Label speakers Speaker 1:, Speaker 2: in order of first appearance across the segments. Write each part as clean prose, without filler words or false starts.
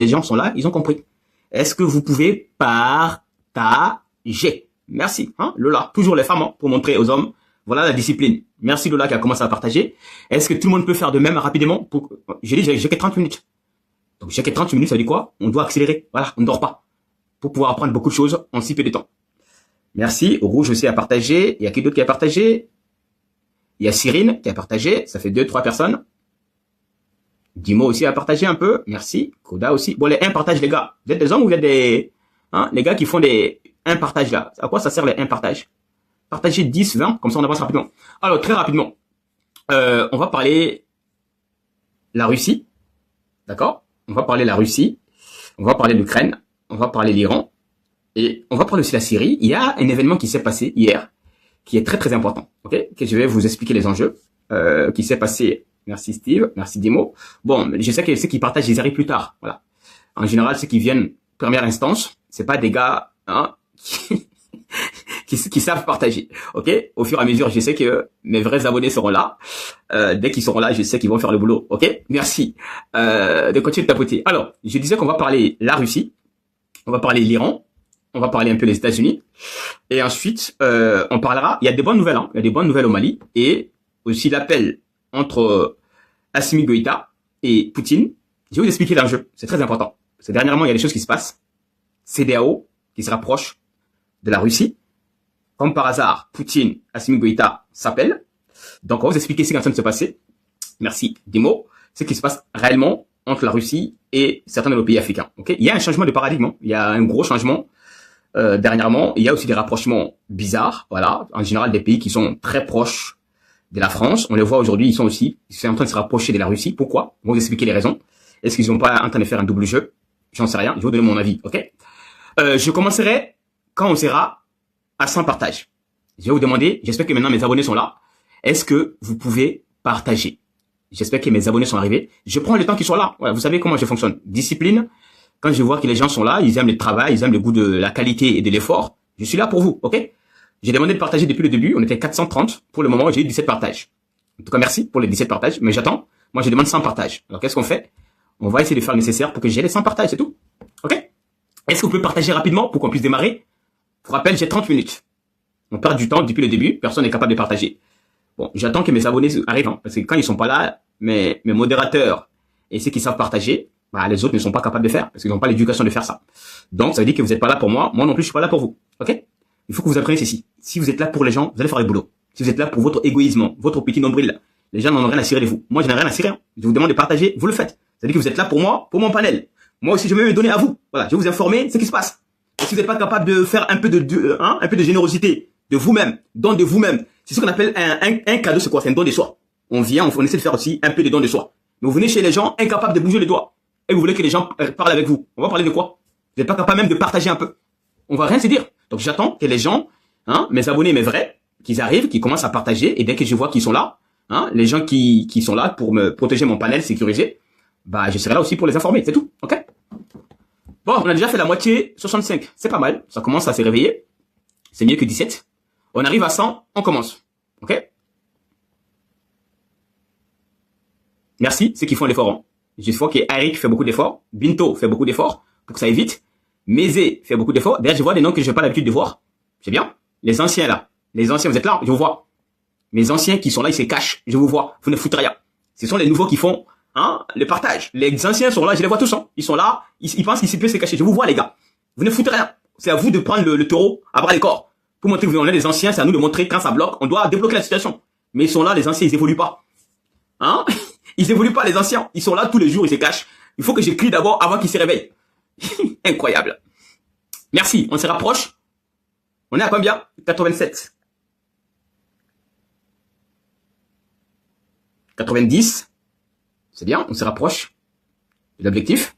Speaker 1: Les gens sont là, ils ont compris. Est-ce que vous pouvez partager? Merci, hein, Lola. Toujours les femmes, hein, pour montrer aux hommes. Voilà la discipline. Merci Lola qui a commencé à partager. Est-ce que tout le monde peut faire de même rapidement? J'ai dit, j'ai que 30 minutes. Donc, j'ai que 30 minutes, ça veut dire quoi? On doit accélérer. Voilà, on ne dort pas. Pour pouvoir apprendre beaucoup de choses en si peu de temps. Merci. Rouge aussi a partagé. Il y a qui d'autre qui a partagé? Il y a Cyrine qui a partagé. Ça fait 2-3 personnes. Dimo aussi a partagé un peu. Merci. Koda aussi. Bon, les 1 partage, les gars. Vous êtes des hommes ou vous êtes des... Hein, les gars qui font des 1 partage là. À quoi ça sert les 1 partage? Partagez 10, 20. Comme ça, on avance rapidement. Alors, très rapidement. On va parler la Russie. D'accord? On va parler la Russie. On va parler l'Ukraine. On va parler l'Iran. Et on va parler aussi la Syrie. Il y a un événement qui s'est passé hier, qui est très très important. Ok? Que je vais vous expliquer les enjeux. Qui s'est passé. Merci Steve. Merci Dimo. Bon, je sais que ceux qui partagent, ils arrivent plus tard. Voilà. En général, ceux qui viennent première instance, c'est pas des gars, hein, qui savent partager. Ok? Au fur et à mesure, je sais que mes vrais abonnés seront là. Dès qu'ils seront là, je sais qu'ils vont faire le boulot. Ok? Merci. De continuer de tapoter. Alors, je disais qu'on va parler la Russie. On va parler l'Iran. On va parler un peu les États-Unis. Et ensuite, on parlera, il y a des bonnes nouvelles, hein. Il y a des bonnes nouvelles au Mali. Et aussi l'appel entre Assimi Goïta et Poutine. Je vais vous expliquer l'enjeu. C'est très important. Parce que dernièrement, il y a des choses qui se passent. CEDEAO qui se rapproche de la Russie. Comme par hasard, Poutine, Assimi Goïta s'appellent. Donc, on va vous expliquer ce qui est en train de se passer. Merci, Dimo. Ce qui se passe réellement entre la Russie et certains de nos pays africains. Okay? Il y a un changement de paradigme. Hein. Il y a un gros changement dernièrement. Il y a aussi des rapprochements bizarres. Voilà. En général, des pays qui sont très proches de la France. On les voit aujourd'hui, ils sont en train de se rapprocher de la Russie. Pourquoi? On va vous expliquer les raisons. Est-ce qu'ils sont pas en train de faire un double jeu? J'en sais rien. Je vais vous donner mon avis. Ok? Je commencerai quand on sera à 100 partages. Je vais vous demander, j'espère que maintenant mes abonnés sont là. Est-ce que vous pouvez partager? J'espère que mes abonnés sont arrivés. Je prends le temps qu'ils soient là. Voilà, vous savez comment je fonctionne. Discipline. Quand je vois que les gens sont là, ils aiment le travail, ils aiment le goût de la qualité et de l'effort. Je suis là pour vous. Ok? J'ai demandé de partager depuis le début. On était 430. Pour le moment, j'ai eu 17 partages. En tout cas, merci pour les 17 partages. Mais j'attends. Moi, je demande 100 partages. Alors, qu'est-ce qu'on fait? On va essayer de faire le nécessaire pour que j'ai les 100 partages. C'est tout. Ok? Est-ce que vous pouvez partager rapidement pour qu'on puisse démarrer? Pour rappel, j'ai 30 minutes. On perd du temps depuis le début. Personne n'est capable de partager. Bon, j'attends que mes abonnés arrivent. Hein, parce que quand ils sont pas là, mes modérateurs et ceux qui savent partager, bah, les autres ne sont pas capables de faire. Parce qu'ils n'ont pas l'éducation de faire ça. Donc, ça veut dire que vous n'êtes pas là pour moi. Moi non plus, je suis pas là pour vous. Ok? Il faut que vous appreniez ceci. Si vous êtes là pour les gens, vous allez faire le boulot. Si vous êtes là pour votre égoïsme, votre petit nombril, les gens n'en ont rien à cirer de vous. Moi, je n'ai rien à cirer. Je vous demande de partager, vous le faites. C'est-à-dire que vous êtes là pour moi, pour mon panel. Moi aussi, je vais me donner à vous. Voilà, je vais vous informer ce qui se passe. Et si vous n'êtes pas capable de faire un peu de générosité de vous-même, don de vous-même, c'est ce qu'on appelle un cadeau, c'est quoi? C'est un don de soi. On vient, on essaie de faire aussi un peu de don de soi. Mais vous venez chez les gens incapables de bouger les doigts. Et vous voulez que les gens parlent avec vous. On va parler de quoi? Vous n'êtes pas capable même de partager un peu. On va rien se dire. Donc j'attends que les gens, hein, mes abonnés, mes vrais, qu'ils arrivent, qu'ils commencent à partager. Et dès que je vois qu'ils sont là, hein, les gens qui sont là pour me protéger mon panel sécurisé, bah je serai là aussi pour les informer. C'est tout. Ok? Bon, on a déjà fait la moitié, 65. C'est pas mal. Ça commence à se réveiller. C'est mieux que 17. On arrive à 100, on commence. Ok? Merci, ceux qui font l'effort. Hein. Je vois que Eric fait beaucoup d'efforts. Binto fait beaucoup d'efforts pour que ça aille vite. Mézé fait beaucoup d'efforts. D'ailleurs, je vois des noms que je n'ai pas l'habitude de voir. C'est bien. Les anciens, là. Les anciens, vous êtes là, je vous vois. Mes anciens qui sont là, ils se cachent. Je vous vois. Vous ne foutez rien. Ce sont les nouveaux qui font, hein, le partage. Les anciens sont là, je les vois tous, hein. Ils sont là. Ils pensent qu'ils peuvent se cacher. Je vous vois, les gars. Vous ne foutez rien. C'est à vous de prendre le taureau à bras les corps. Pour montrer que vous êtes les anciens, c'est à nous de montrer quand ça bloque. On doit débloquer la situation. Mais ils sont là, les anciens, ils évoluent pas. Hein? Ils évoluent pas, les anciens. Ils sont là tous les jours, ils se cachent. Il faut que j'écris d'abord avant qu'ils se réveillent. Incroyable. Merci, on se rapproche. On est à combien? 87. 90. C'est bien, on se rapproche de l'objectif.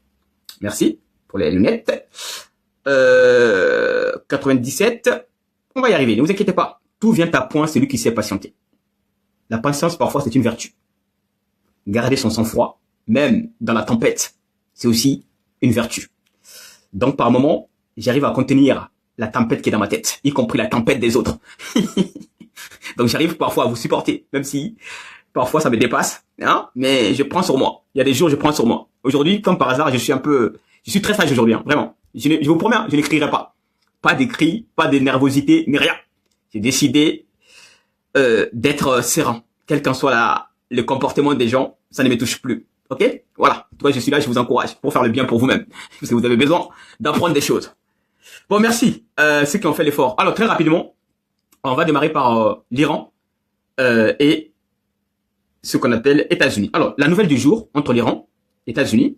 Speaker 1: Merci pour les lunettes. 97. On va y arriver, ne vous inquiétez pas. Tout vient à point celui qui sait patienter. La patience, parfois, c'est une vertu. Garder son sang-froid, même dans la tempête, c'est aussi une vertu. Donc, par moment, j'arrive à contenir la tempête qui est dans ma tête, y compris la tempête des autres. Donc, j'arrive parfois à vous supporter, même si parfois ça me dépasse, hein, mais je prends sur moi. Il y a des jours, je prends sur moi. Aujourd'hui, comme par hasard, je suis un peu Je suis très sage aujourd'hui, hein, vraiment. Je vous promets, je n'écrirai pas. Pas d'écrit, pas de nervosité, ni rien. J'ai décidé d'être serein. Quel qu'en soit le comportement des gens, ça ne me touche plus. Ok? Voilà. Toi, je suis là, je vous encourage pour faire le bien pour vous-même. Parce que vous avez besoin d'apprendre des choses. Bon, merci. Ceux qui ont fait l'effort. Alors, très rapidement, on va démarrer par l'Iran et ce qu'on appelle États-Unis. Alors, la nouvelle du jour entre l'Iran et États-Unis.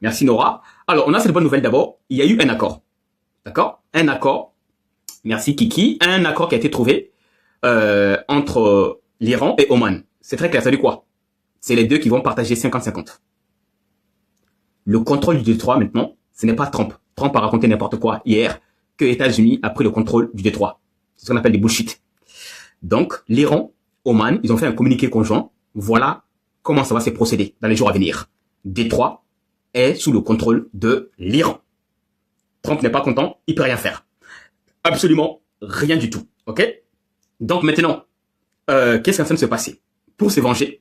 Speaker 1: Merci Nora. Alors, on a cette bonne nouvelle d'abord. Il y a eu un accord. D'accord? Un accord. Merci Kiki. Un accord qui a été trouvé entre l'Iran et Oman. C'est très clair. Ça dit quoi? C'est les deux qui vont partager 50-50. Le contrôle du détroit maintenant, ce n'est pas Trump. Trump a raconté n'importe quoi hier que les États-Unis a pris le contrôle du détroit. C'est ce qu'on appelle des bullshit. Donc, l'Iran, Oman, ils ont fait un communiqué conjoint. Voilà comment ça va se procéder dans les jours à venir. Détroit est sous le contrôle de l'Iran. Trump n'est pas content, il peut rien faire. Absolument rien du tout. Ok? Donc maintenant, qu'est-ce qui est en train de se passer? Pour se venger,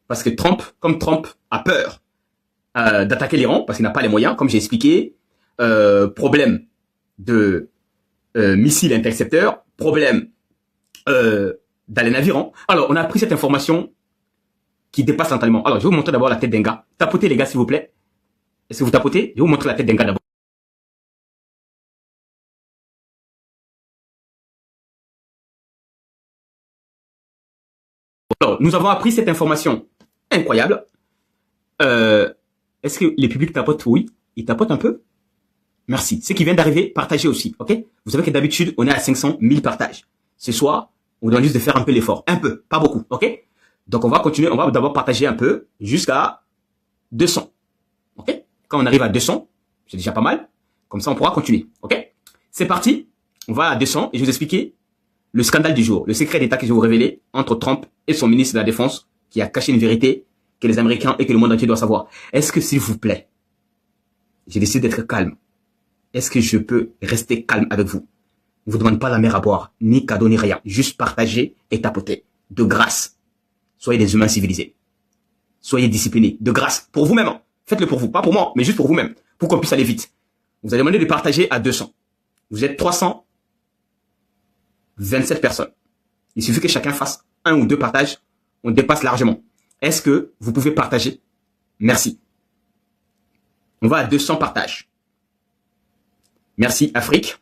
Speaker 1: parce que comme Trump a peur d'attaquer l'Iran, parce qu'il n'a pas les moyens, comme j'ai expliqué, problème de missiles intercepteurs, problème dans les navires. Hein. Alors, on a pris cette information qui dépasse l'entendement. Alors, je vais vous montrer d'abord la tête d'un gars. Tapotez les gars, s'il vous plaît. Est-ce que vous tapotez? Je vais vous montrer la tête d'un gars d'abord. Alors, nous avons appris cette information incroyable. Est-ce que les publics tapotent? Oui, ils tapotent un peu. Merci. Ce qui vient d'arriver, partagez aussi, ok? Vous savez que d'habitude, on est à 500 000 partages. Ce soir, on doit juste de faire un peu l'effort. Un peu, pas beaucoup, ok? Donc, on va continuer, on va d'abord partager un peu jusqu'à 200, ok? Quand on arrive à 200, c'est déjà pas mal. Comme ça, on pourra continuer, ok? C'est parti. On va à 200 et je vais vous expliquer le scandale du jour, le secret d'État que je vais vous révéler entre Trump et son ministre de la Défense qui a caché une vérité que les Américains et que le monde entier doit savoir. Est-ce que, s'il vous plaît, j'ai décidé d'être calme. Est-ce que je peux rester calme avec vous? Je ne vous demande pas la mer à boire, ni cadeau, ni rien. Juste partager et tapoter. De grâce. Soyez des humains civilisés. Soyez disciplinés. De grâce. Pour vous-même. Hein. Faites-le pour vous. Pas pour moi, mais juste pour vous-même. Pour qu'on puisse aller vite. Vous allez demander de partager à 200. Vous êtes 327 personnes. Il suffit que chacun fasse 1 ou 2 partages. On dépasse largement. Est-ce que vous pouvez partager? Merci. On va à 200 partages. Merci Afrique.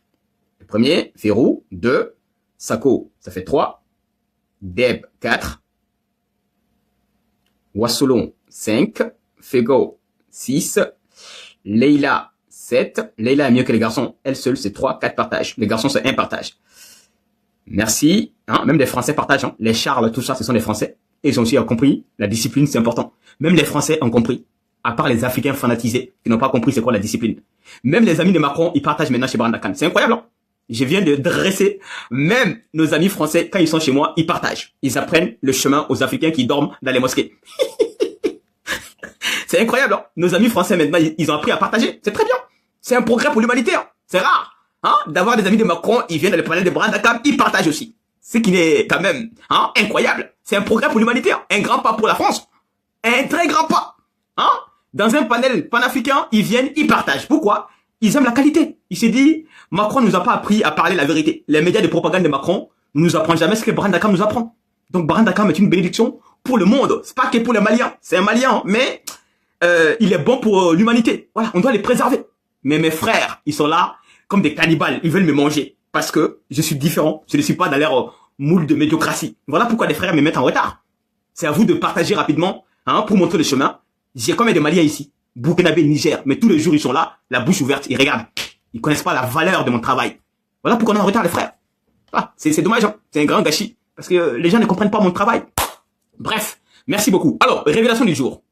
Speaker 1: Le premier, Ferrou, 2, Sako, ça fait 3, Deb, 4, Wassolon, 5, Fego, 6, Leila, 7. Leila est mieux que les garçons. Elle seule, c'est 3, 4 partages. Les garçons, c'est 1 partage. Merci. Hein, même les Français partagent. Hein. Les Charles, tout ça, ce sont des Français. Et ils ont aussi compris. La discipline, c'est important. Même les Français ont compris. À part les Africains fanatisés qui n'ont pas compris c'est quoi la discipline. Même les amis de Macron, ils partagent maintenant chez Brandakan. C'est incroyable, hein? Je viens de dresser, même nos amis français, quand ils sont chez moi, ils partagent. Ils apprennent le chemin aux Africains qui dorment dans les mosquées. C'est incroyable, hein? Nos amis français maintenant, ils ont appris à partager. C'est très bien. C'est un progrès pour l'humanité, hein? C'est rare, hein? D'avoir des amis de Macron, ils viennent dans les panels de Brandakan, ils partagent aussi. Ce qui n'est quand même, hein, incroyable. C'est un progrès pour l'humanité, hein? Un grand pas pour la France. Un très grand pas, hein? Dans un panel panafricain, ils viennent, ils partagent. Pourquoi? Ils aiment la qualité. Il s'est dit, Macron nous a pas appris à parler la vérité. Les médias de propagande de Macron ne nous apprennent jamais ce que Brandakam nous apprend. Donc Brandakam est une bénédiction pour le monde. C'est pas que pour les Maliens. C'est un Malien, mais il est bon pour l'humanité. Voilà, on doit les préserver. Mais mes frères, ils sont là comme des cannibales. Ils veulent me manger parce que je suis différent. Je ne suis pas dans leur moule de médiocratie. Voilà pourquoi les frères me mettent en retard. C'est à vous de partager rapidement, hein, pour montrer le chemin. J'ai combien de Maliens ici? Burkinabé, Niger. Mais tous les jours, ils sont là, la bouche ouverte, ils regardent. Ils connaissent pas la valeur de mon travail. Voilà pourquoi on est en retard, les frères. Ah, c'est dommage, hein. C'est un grand gâchis. Parce que les gens ne comprennent pas mon travail. Bref, merci beaucoup. Alors, révélation du jour.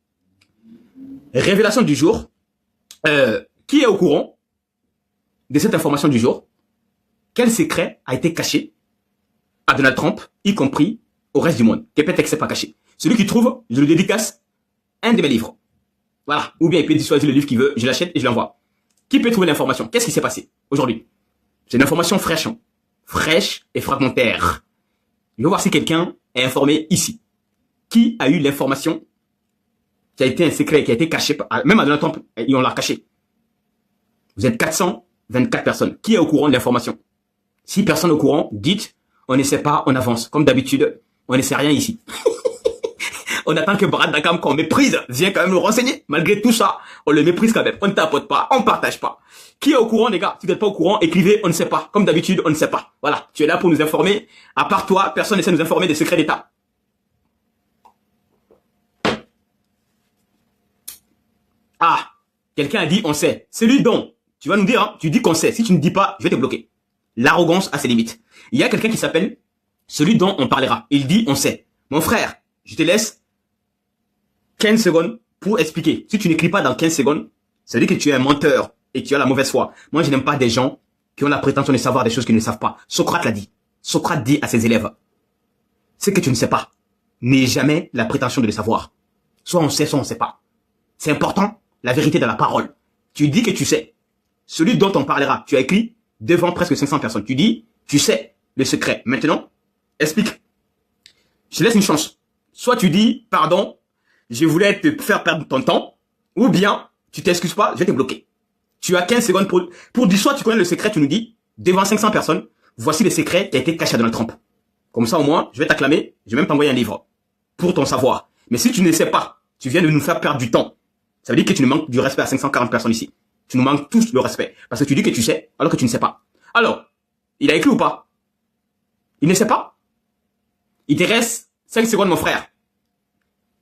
Speaker 1: Révélation du jour. Qui est au courant de cette information du jour? Quel secret a été caché à Donald Trump, y compris au reste du monde? Que peut-être que c'est pas caché. Celui qui trouve, je le dédicace un de mes livres. Voilà. Ou bien il peut choisir le livre qu'il veut, je l'achète et je l'envoie. Qui peut trouver l'information? Qu'est-ce qui s'est passé aujourd'hui? C'est une information fraîche. Hein. Fraîche et fragmentaire. Je vais voir si quelqu'un est informé ici. Qui a eu l'information qui a été un secret, qui a été caché, même à Donald Trump, on l'a caché. Vous êtes 424 personnes. Qui est au courant de l'information? Si personne n'est au courant, dites, on ne sait pas, on avance. Comme d'habitude, on ne sait rien ici. On attend que Brad Dakam, qu'on méprise, vienne quand même nous renseigner. Malgré tout ça, on le méprise quand même. On ne tapote pas, on ne partage pas. Qui est au courant, les gars? Si vous n'êtes pas au courant, écrivez, on ne sait pas. Comme d'habitude, on ne sait pas. Voilà, tu es là pour nous informer. À part toi, personne n'essaie de nous informer des secrets d'État. Ah, quelqu'un a dit on sait. Celui dont tu vas nous dire, hein, tu dis qu'on sait. Si tu ne dis pas, je vais te bloquer. L'arrogance a ses limites. Il y a quelqu'un qui s'appelle celui dont on parlera. Il dit on sait. Mon frère, je te laisse 15 secondes pour expliquer. Si tu n'écris pas dans 15 secondes, ça veut dire que tu es un menteur et que tu as la mauvaise foi. Moi, je n'aime pas des gens qui ont la prétention de savoir des choses qu'ils ne savent pas. Socrate l'a dit. Socrate dit à ses élèves, ce que tu ne sais pas, n'aie jamais la prétention de le savoir. Soit on sait, soit on ne sait pas. C'est important, la vérité dans la parole. Tu dis que tu sais. Celui dont on parlera, tu as écrit devant presque 500 personnes. Tu dis, tu sais le secret. Maintenant, explique. Je te laisse une chance. Soit tu dis, pardon, je voulais te faire perdre ton temps, ou bien, tu t'excuses pas, je vais te bloquer. Tu as 15 secondes pour dire, soit tu connais le secret, tu nous dis, devant 500 personnes, voici le secret qui a été caché à Donald Trump. Comme ça, au moins, je vais t'acclamer, je vais même t'envoyer un livre pour ton savoir. Mais si tu ne sais pas, tu viens de nous faire perdre du temps. Ça veut dire que tu nous manques du respect à 540 personnes ici. Tu nous manques tous le respect. Parce que tu dis que tu sais, alors que tu ne sais pas. Alors, il a écrit ou pas? Il ne sait pas? Il te reste 5 secondes, mon frère.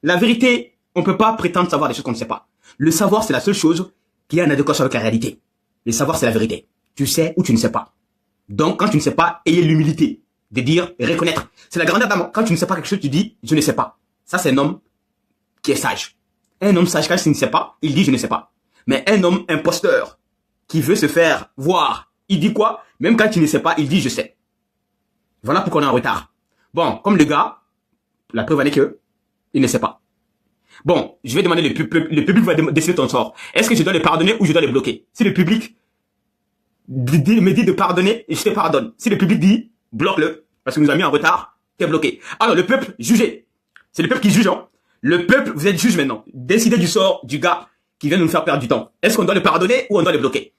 Speaker 1: La vérité, on peut pas prétendre savoir des choses qu'on ne sait pas. Le savoir, c'est la seule chose qui est en adéquation avec la réalité. Le savoir, c'est la vérité. Tu sais ou tu ne sais pas. Donc, quand tu ne sais pas, ayez l'humilité de dire et reconnaître. C'est la grandeur d'âme. Quand tu ne sais pas quelque chose, tu dis, je ne sais pas. Ça, c'est un homme qui est sage. Un homme sage, quand il ne sait pas, il dit, je ne sais pas. Mais un homme imposteur qui veut se faire voir, il dit quoi? Même quand il ne sait pas, il dit, je sais. Voilà pourquoi on est en retard. Bon, comme le gars, la preuve en est que il ne sait pas. Bon, je vais demander le public va décider ton sort. Est-ce que je dois le pardonner ou je dois le bloquer? Si le public me dit de pardonner, je te pardonne. Si le public dit, bloque-le, parce que nous a mis en retard, t'es bloqué. Alors, le peuple, jugez. C'est le peuple qui juge, hein. Le peuple, vous êtes juge maintenant. Décidez du sort du gars qui vient de nous faire perdre du temps. Est-ce qu'on doit le pardonner ou on doit le bloquer?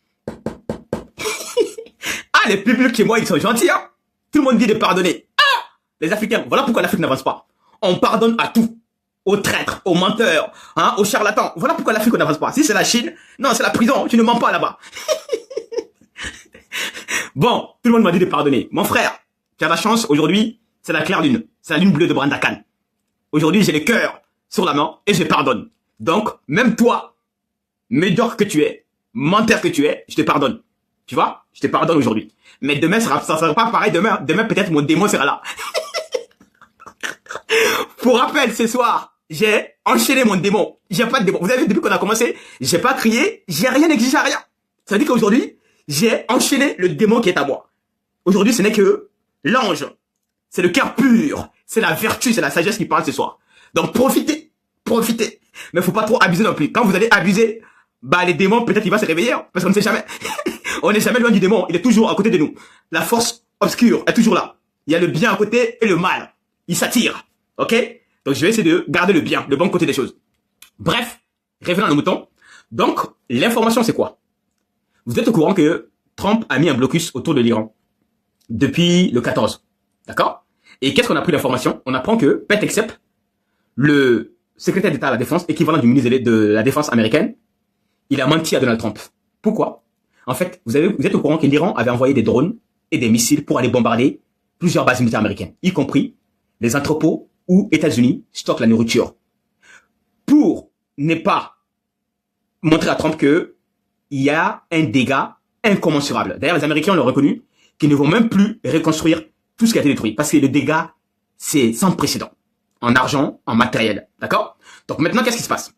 Speaker 1: Ah, les publics chez moi, ils sont gentils, hein. Tout le monde dit de pardonner. Ah, les Africains, voilà pourquoi l'Afrique n'avance pas. On pardonne à tout. Aux traîtres, aux menteurs, hein, aux charlatans. Voilà pourquoi l'Afrique n'avance pas. Si c'est la Chine, non, c'est la prison. Tu ne mens pas là-bas. Bon, tout le monde m'a dit de pardonner. Mon frère, tu as la chance, aujourd'hui, c'est la claire lune. C'est la lune bleue de Brad Dakam. Aujourd'hui, j'ai le cœur sur la main et je pardonne. Donc, même toi, médiocre que tu es, menteur que tu es, je te pardonne. Tu vois? Je te pardonne aujourd'hui. Mais demain, ça sera pas pareil. Demain, peut-être mon démon sera là. Pour rappel, ce soir, j'ai enchaîné mon démon. J'ai pas de démon. Vous avez vu, depuis qu'on a commencé, j'ai pas crié, j'ai rien exigé à rien. Ça veut dire qu'aujourd'hui, j'ai enchaîné le démon qui est à moi. Aujourd'hui, ce n'est que l'ange. C'est le cœur pur. C'est la vertu, c'est la sagesse qui parle ce soir. Donc, profitez. Profitez. Mais faut pas trop abuser non plus. Quand vous allez abuser, bah, les démons, peut-être il va se réveiller, hein, parce qu'on ne sait jamais. On n'est jamais loin du démon. Il est toujours à côté de nous. La force obscure est toujours là. Il y a le bien à côté et le mal. Il s'attire. Ok? Donc, je vais essayer de garder le bien, le bon côté des choses. Bref, revenons à nos moutons. Donc, l'information, c'est quoi? Vous êtes au courant que Trump a mis un blocus autour de l'Iran depuis le 14. D'accord? Et qu'est-ce qu'on a pris d'information? On apprend que Pete Hegseth, le secrétaire d'État à la Défense, équivalent du ministre de la Défense américaine, il a menti à Donald Trump. Pourquoi? En fait, vous êtes au courant que l'Iran avait envoyé des drones et des missiles pour aller bombarder plusieurs bases militaires américaines, y compris les entrepôts où États-Unis stockent la nourriture. Pour ne pas montrer à Trump que il y a un dégât incommensurable. D'ailleurs, les Américains l'ont reconnu, qu'ils ne vont même plus reconstruire tout ce qui a été détruit. Parce que le dégât, c'est sans précédent. En argent, en matériel. D'accord? Donc maintenant, qu'est-ce qui se passe?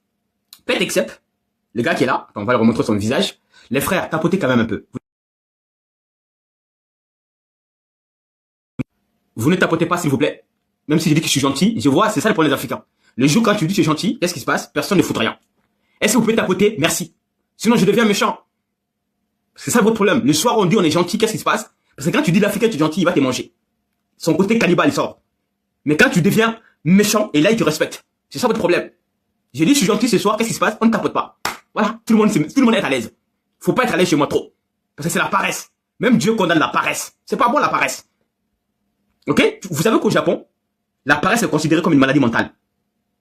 Speaker 1: Pete Hegseth, le gars qui est là, on va leur remontrer son visage. Les frères, tapotez quand même un peu. Vous ne tapotez pas, s'il vous plaît. Même si je dis que je suis gentil, je vois, c'est ça le problème des Africains. Le jour quand tu dis que tu es gentil, qu'est-ce qui se passe? Personne ne fout rien. Est-ce que vous pouvez tapoter? Merci. Sinon, je deviens méchant. C'est ça votre problème. Le soir, on dit on est gentil, qu'est-ce qui se passe? Parce que quand tu dis l'Africain, tu es gentil, il va te manger. Son côté cannibale, il sort. Mais quand tu deviens méchant, et là, il te respecte. C'est ça votre problème. J'ai dit, je suis gentil ce soir, qu'est-ce qui se passe? On ne tapote pas. Voilà, tout le monde est à l'aise. Faut pas être allé chez moi trop. Parce que c'est la paresse. Même Dieu condamne la paresse. C'est pas bon la paresse. Ok? Vous savez qu'au Japon, la paresse est considérée comme une maladie mentale.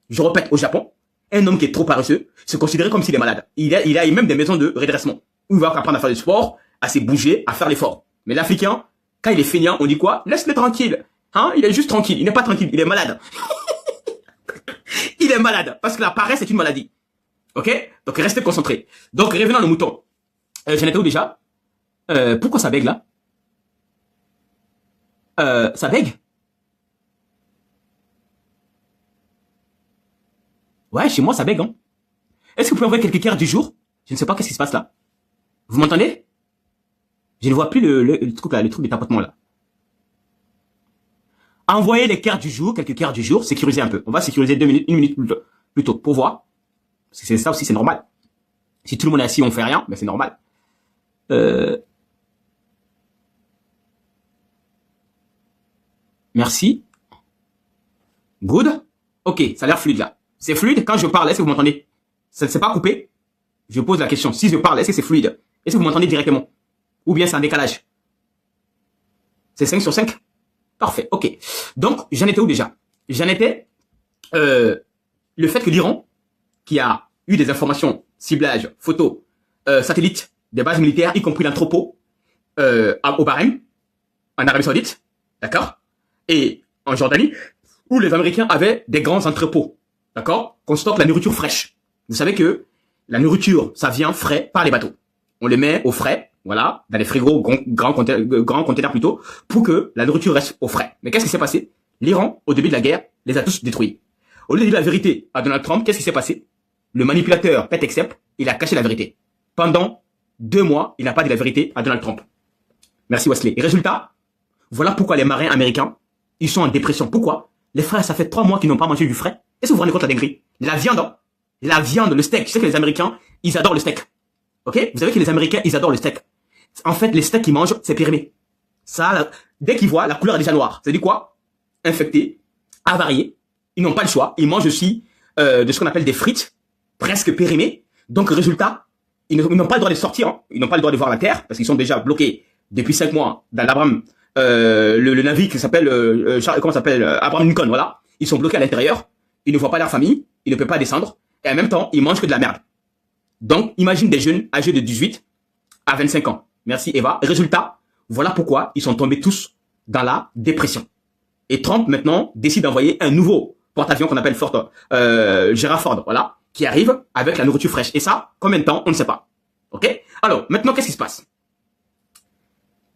Speaker 1: Je répète, au Japon, un homme qui est trop paresseux, c'est considéré comme s'il est malade. Il a même des maisons de redressement. Où il va apprendre à faire du sport, à se bouger, à faire l'effort. Mais l'Africain, quand il est feignant, on dit quoi? Laisse-le tranquille. Hein? Il est juste tranquille. Il n'est pas tranquille. Il est malade. Il est malade. Parce que la paresse est une maladie. Ok? Donc restez concentrés. Donc revenons à nos moutons. J'en étais où déjà? Pourquoi ça bègue là? Ça bègue? Ouais, chez moi ça bègue, hein. Est-ce que vous pouvez envoyer quelques cartes du jour? Je ne sais pas qu'est-ce qui se passe là. Vous m'entendez? Je ne vois plus le truc là, le truc de tapotement là. Envoyez les cartes du jour, quelques cartes du jour, sécurisez un peu. On va sécuriser 2 minutes, 1 minute plus tôt pour voir. Parce que c'est ça aussi, c'est normal. Si tout le monde est assis, on fait rien, mais c'est normal. Merci. Good. Ok, ça a l'air fluide là. C'est fluide quand je parle, est-ce que vous m'entendez? Ça ne s'est pas coupé? Je pose la question. Si je parle, est-ce que c'est fluide? Est-ce que vous m'entendez directement? Ou bien c'est un décalage? C'est 5 sur 5? Parfait, ok. Donc, j'en étais où déjà? J'en étais le fait que l'Iran, qui a eu des informations, ciblage, photos, satellites, des bases militaires, y compris l'entrepôt, au Bahreïn, en Arabie Saoudite, d'accord? Et en Jordanie, où les Américains avaient des grands entrepôts, d'accord? Qu'on stocke la nourriture fraîche. Vous savez que la nourriture, ça vient frais par les bateaux. On les met au frais, voilà, dans les frigos, grands containers plutôt, pour que la nourriture reste au frais. Mais qu'est-ce qui s'est passé? L'Iran, au début de la guerre, les a tous détruits. Au lieu de dire la vérité à Donald Trump, qu'est-ce qui s'est passé? Le manipulateur Pete Hegseth, il a caché la vérité. Pendant 2 mois, il n'a pas dit la vérité à Donald Trump. Merci Wesley. Et résultat, voilà pourquoi les marins américains, ils sont en dépression. Pourquoi? Les frères, ça fait 3 mois qu'ils n'ont pas mangé du frais. Est-ce que vous vous rendez compte de la dinguerie? La viande, le steak. Je sais que les Américains, ils adorent le steak. Ok? Vous savez que les Américains, ils adorent le steak. En fait, les steaks qu'ils mangent, c'est périmé. Ça, dès qu'ils voient, la couleur est déjà noire. Ça dit quoi? Infecté, avarié. Ils n'ont pas le choix. Ils mangent aussi de ce qu'on appelle des frites, presque périmées. Donc, résultat, ils n'ont pas le droit de sortir. Hein. Ils n'ont pas le droit de voir la terre, parce qu'ils sont déjà bloqués depuis 5 mois dans l'Abraham, le navire qui s'appelle, Abraham Lincoln, voilà. Ils sont bloqués à l'intérieur. Ils ne voient pas leur famille. Ils ne peuvent pas descendre. Et en même temps, ils mangent que de la merde. Donc, imagine des jeunes âgés de 18 à 25 ans. Merci Eva. Résultat, voilà pourquoi ils sont tombés tous dans la dépression. Et Trump, maintenant, décide d'envoyer un nouveau porte-avions qu'on appelle Gerald Ford, voilà, qui arrive avec la nourriture fraîche. Et ça, combien de temps, on ne sait pas. Ok? Alors, maintenant, qu'est-ce qui se passe?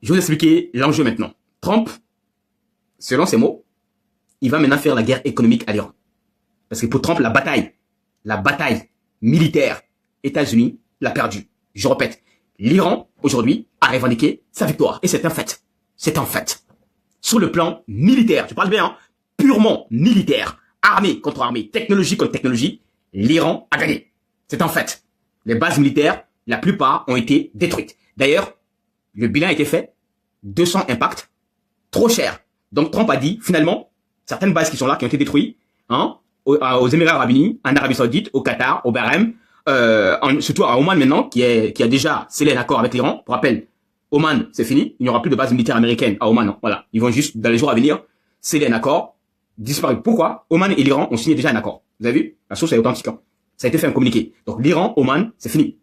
Speaker 1: Je vais vous expliquer l'enjeu maintenant. Trump, selon ses mots, il va maintenant faire la guerre économique à l'Iran. Parce que pour Trump, la bataille militaire, États-Unis l'a perdue. Je répète, l'Iran, aujourd'hui, a revendiqué sa victoire. Et c'est un fait. C'est un fait. Sur le plan militaire, je parle bien, hein, purement militaire, armée contre armée, technologie contre technologie, l'Iran a gagné. C'est un fait. Les bases militaires, la plupart ont été détruites. D'ailleurs, le bilan a été fait, 200 impacts, trop cher. Donc Trump a dit, finalement, certaines bases qui sont là, qui ont été détruites, hein, aux Émirats Arabes Unis, en Arabie Saoudite, au Qatar, au Bahreïn, surtout à Oman maintenant, qui a déjà scellé un accord avec l'Iran. Pour rappel, Oman, c'est fini. Il n'y aura plus de base militaire américaine à Oman. Non. Voilà. Ils vont juste, dans les jours à venir, sceller un accord, disparaître. Pourquoi? Oman et l'Iran ont signé déjà un accord. Vous avez vu? La source est authentique. Hein. Ça a été fait un communiqué. Donc l'Iran, Oman, c'est fini.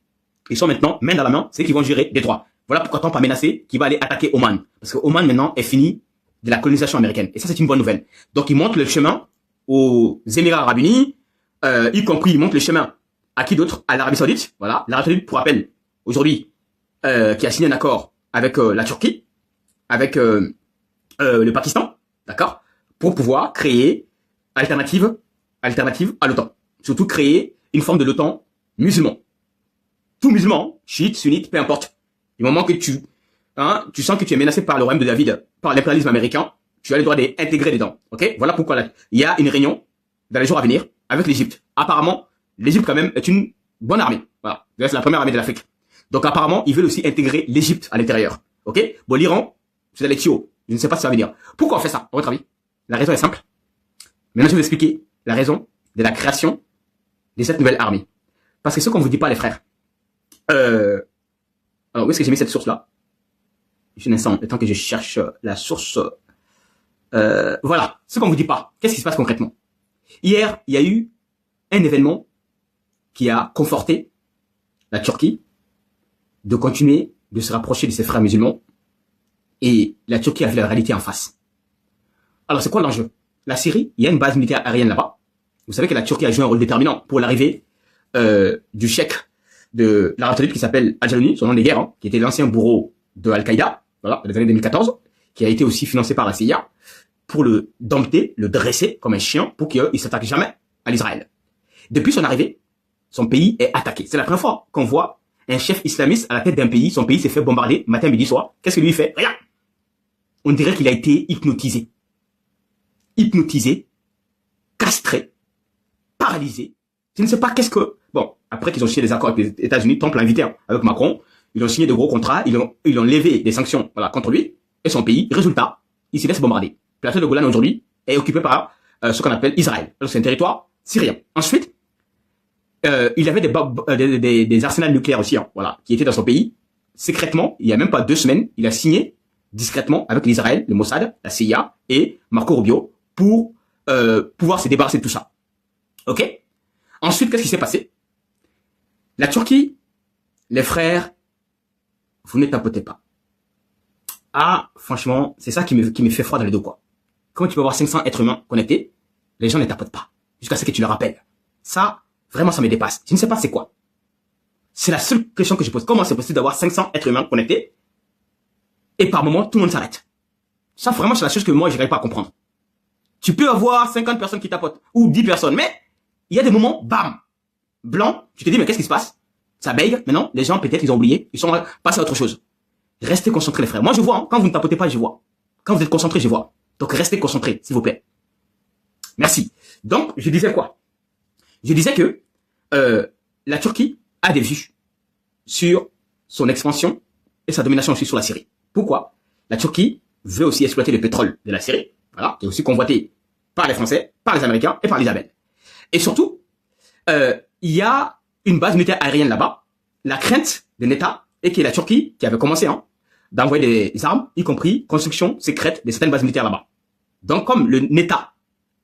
Speaker 1: Ils sont maintenant, main dans la main, c'est qu'ils vont gérer des droits. Voilà pourquoi Trump a menacé qu'il va aller attaquer Oman. Parce que Oman maintenant est fini de la colonisation américaine. Et ça, c'est une bonne nouvelle. Donc il montre le chemin aux Émirats Arabes Unis, y compris il montre le chemin à qui d'autre? À l'Arabie Saoudite. Voilà. L'Arabie Saoudite, pour rappel, aujourd'hui, qui a signé un accord avec la Turquie, avec le Pakistan, d'accord, pour pouvoir créer alternative à l'OTAN. Surtout créer une forme de l'OTAN musulman. Tout musulman, chiite, sunnite, peu importe. Du moment que tu sens que tu es menacé par le royaume de David, par l'impérialisme américain, tu as le droit d'intégrer dedans. Ok? Voilà pourquoi il y a une réunion dans les jours à venir avec l'Égypte. Apparemment, l'Égypte quand même est une bonne armée. Voilà. C'est la première armée de l'Afrique. Donc apparemment, ils veulent aussi intégrer l'Égypte à l'intérieur. Ok? Bon, l'Iran, c'est dans les tuyaux. Je ne sais pas si ça va venir. Pourquoi on fait ça, à votre avis? La raison est simple. Maintenant, je vais vous expliquer la raison de la création de cette nouvelle armée. Parce que ce qu'on vous dit pas, les frères, Alors, où est-ce que j'ai mis cette source-là? Juste un instant, le temps que je cherche la source. Voilà, ce qu'on vous dit pas. Qu'est-ce qui se passe concrètement? Hier, il y a eu un événement qui a conforté la Turquie de continuer de se rapprocher de ses frères musulmans. Et la Turquie a vu la réalité en face. Alors, c'est quoi l'enjeu? La Syrie, il y a une base militaire aérienne là-bas. Vous savez que la Turquie a joué un rôle déterminant pour l'arrivée du cheikh de l'Arabie Saoudite qui s'appelle Al-Jallouni, son nom de guerre, hein, qui était l'ancien bourreau de Al-Qaïda, voilà, dans les années 2014, qui a été aussi financé par la CIA, pour le dompter, le dresser comme un chien, pour qu'il ne s'attaque jamais à l'Israël. Depuis son arrivée, son pays est attaqué. C'est la première fois qu'on voit un chef islamiste à la tête d'un pays, son pays s'est fait bombarder matin, midi, soir. Qu'est-ce que lui fait? Rien. On dirait qu'il a été hypnotisé. Hypnotisé, castré, paralysé. Je ne sais pas qu'est-ce que... Bon, après qu'ils ont signé des accords avec les États-Unis, Trump l'a invité avec Macron, ils ont signé de gros contrats, ils ont levé des sanctions voilà, contre lui et son pays. Résultat, il se laisse bombarder. Le plateau de Golan aujourd'hui est occupé par ce qu'on appelle Israël. C'est un territoire syrien. Ensuite, il avait des arsenals nucléaires aussi, hein, voilà, qui étaient dans son pays. Secrètement, il y a même pas 2 semaines, il a signé discrètement avec l'Israël, le Mossad, la CIA et Marco Rubio pour pouvoir se débarrasser de tout ça. Ok? Ensuite, qu'est-ce qui s'est passé? La Turquie, les frères, vous ne tapotez pas. Ah, franchement, c'est ça qui me fait froid dans le dos, quoi. Comment tu peux avoir 500 êtres humains connectés, les gens ne tapotent pas, jusqu'à ce que tu leur rappelles. Ça, vraiment, ça me dépasse. Je ne sais pas c'est quoi. C'est la seule question que je pose. Comment c'est possible d'avoir 500 êtres humains connectés, et par moment, tout le monde s'arrête? Ça, vraiment, c'est la chose que moi, je n'arrive pas à comprendre. Tu peux avoir 50 personnes qui tapotent, ou 10 personnes, mais il y a des moments, bam, blanc, tu te dis, mais qu'est-ce qui se passe? Ça bègue, maintenant, les gens, peut-être, ils ont oublié, ils sont passés à autre chose. Restez concentrés, les frères. Moi, je vois, hein, quand vous ne tapotez pas, je vois. Quand vous êtes concentrés, je vois. Donc, restez concentrés, s'il vous plaît. Merci. Donc, je disais quoi? Je disais que la Turquie a des vues sur son expansion et sa domination aussi sur la Syrie. Pourquoi? La Turquie veut aussi exploiter le pétrole de la Syrie, voilà, qui est aussi convoité par les Français, par les Américains et par l'Isabelle. Et surtout, il y a une base militaire aérienne là-bas. La crainte de l'État est que la Turquie, qui avait commencé d'envoyer des armes, y compris construction secrète de certaines bases militaires là-bas. Donc, comme le État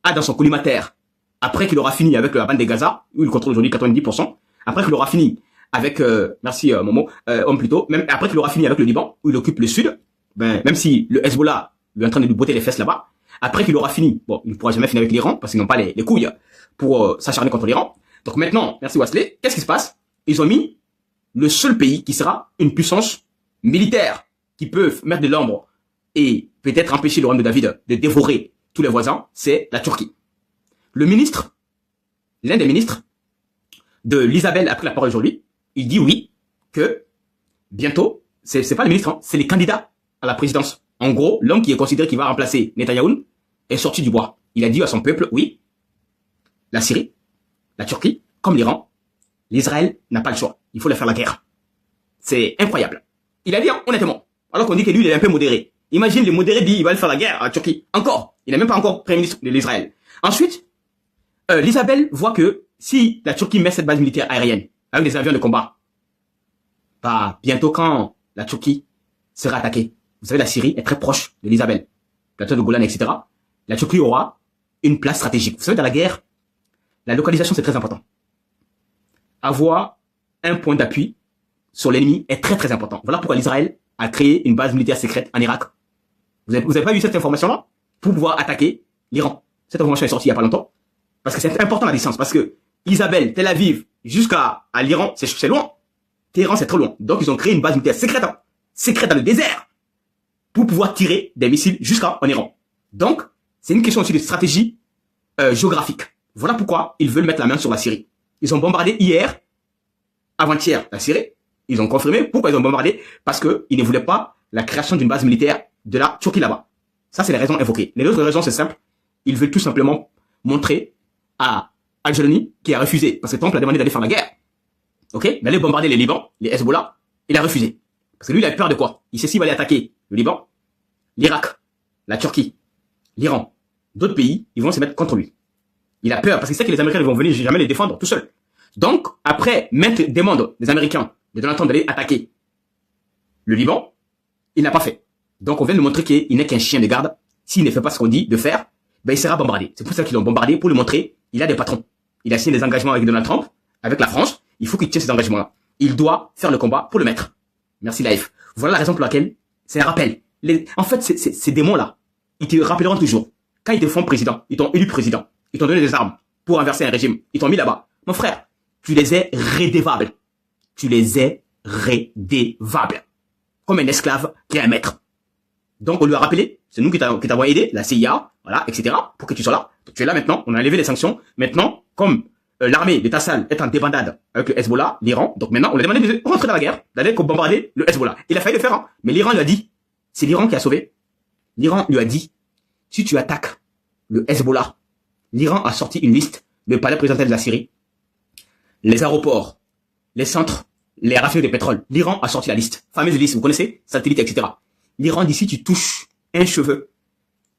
Speaker 1: a dans son collimateur, après qu'il aura fini avec la bande de Gaza, où il contrôle aujourd'hui 90%, après qu'il aura fini avec, merci Momo, homme plutôt, même après qu'il aura fini avec le Liban, où il occupe le sud, ben, même si le Hezbollah lui est en train de lui botter les fesses là-bas, après qu'il aura fini, bon, il ne pourra jamais finir avec l'Iran, parce qu'ils n'ont pas les couilles pour s'acharner contre l'Iran. Donc maintenant, merci Wesley, qu'est-ce qui se passe? Ils ont mis le seul pays qui sera une puissance militaire, qui peut mettre de l'ombre et peut-être empêcher le royaume de David de dévorer tous les voisins, c'est la Turquie. Le ministre, l'un des ministres de l'Isabelle a pris la parole aujourd'hui, il dit oui, que bientôt, c'est pas le ministre, hein, c'est les candidats à la présidence. En gros, l'homme qui est considéré qui va remplacer Netanyahou est sorti du bois. Il a dit à son peuple, oui, la Syrie, la Turquie, comme l'Iran, l'Israël n'a pas le choix. Il faut leur faire la guerre. C'est incroyable. Il a dit, hein, honnêtement, alors qu'on dit que lui, il est un peu modéré. Imagine, le modéré dit, il va faire la guerre à la Turquie. Encore. Il n'est même pas encore premier ministre de l'Israël. Ensuite, l'Isabelle voit que si la Turquie met cette base militaire aérienne avec des avions de combat, bah, bientôt quand la Turquie sera attaquée, vous savez, la Syrie est très proche de l'Isabelle, plateau de Golan, etc. La Turquie aura une place stratégique. Vous savez, dans la guerre, la localisation, c'est très important. Avoir un point d'appui sur l'ennemi est très très important. Voilà pourquoi l'Israël a créé une base militaire secrète en Irak. Vous avez pas vu cette information-là? Pour pouvoir attaquer l'Iran. Cette information est sortie il y a pas longtemps. Parce que c'est important la distance. Parce que Isabelle, Tel Aviv, jusqu'à l'Iran, c'est loin. Téhéran, c'est trop loin. Donc ils ont créé une base militaire secrète, hein, secrète dans le désert, pour pouvoir tirer des missiles jusqu'en Iran. Donc, c'est une question aussi de stratégie géographique. Voilà pourquoi ils veulent mettre la main sur la Syrie. Ils ont bombardé hier, avant-hier, la Syrie. Ils ont confirmé pourquoi ils ont bombardé. Parce qu'ils ne voulaient pas la création d'une base militaire de la Turquie là-bas. Ça, c'est les raisons évoquées. Les autres raisons, c'est simple. Ils veulent tout simplement montrer à Al-Jallouni qui a refusé. Parce que Trump l'a demandé d'aller faire la guerre. Ok? D'aller bombarder les Liban, les Hezbollah. Il a refusé. Parce que lui, il a peur de quoi? Il sait s'il va aller attaquer le Liban, l'Irak, la Turquie, l'Iran, d'autres pays, ils vont se mettre contre lui. Il a peur parce qu'il sait que les Américains ne vont venir jamais les défendre tout seuls. Donc, après maintes demandes des Américains de Donald Trump d'aller attaquer le Liban, il n'a pas fait. Donc on vient de montrer qu'il n'est qu'un chien de garde. S'il ne fait pas ce qu'on dit de faire, ben il sera bombardé. C'est pour ça qu'ils l'ont bombardé, pour lui montrer il a des patrons. Il a signé des engagements avec Donald Trump, avec la France. Il faut qu'il tienne ces engagements-là. Il doit faire le combat pour le mettre. Merci Life. Voilà la raison pour laquelle c'est un rappel. En fait, ces démons-là, ils te rappelleront toujours. Quand ils te font président, ils t'ont élu président, ils t'ont donné des armes pour renverser un régime, ils t'ont mis là-bas. Mon frère, tu les es rédévables. Tu les es rédévables. Comme un esclave qui est un maître. Donc on lui a rappelé, c'est nous qui t'avons aidé, la CIA, voilà, etc., pour que tu sois là. Donc, tu es là maintenant, on a levé les sanctions. Maintenant, comme l'armée d'État sale est en débandade avec le Hezbollah, l'Iran, donc maintenant on lui a demandé de rentrer dans la guerre, d'aller bombarder le Hezbollah. Il a failli le faire, hein, mais l'Iran lui a dit, c'est l'Iran qui a sauvé. L'Iran lui a dit, si tu attaques le Hezbollah, l'Iran a sorti une liste, le palais présidentiel de la Syrie, les aéroports, les centres, les raffineries de pétrole. L'Iran a sorti la liste, fameuse liste, vous connaissez, satellite, etc. L'Iran dit, si tu touches un cheveu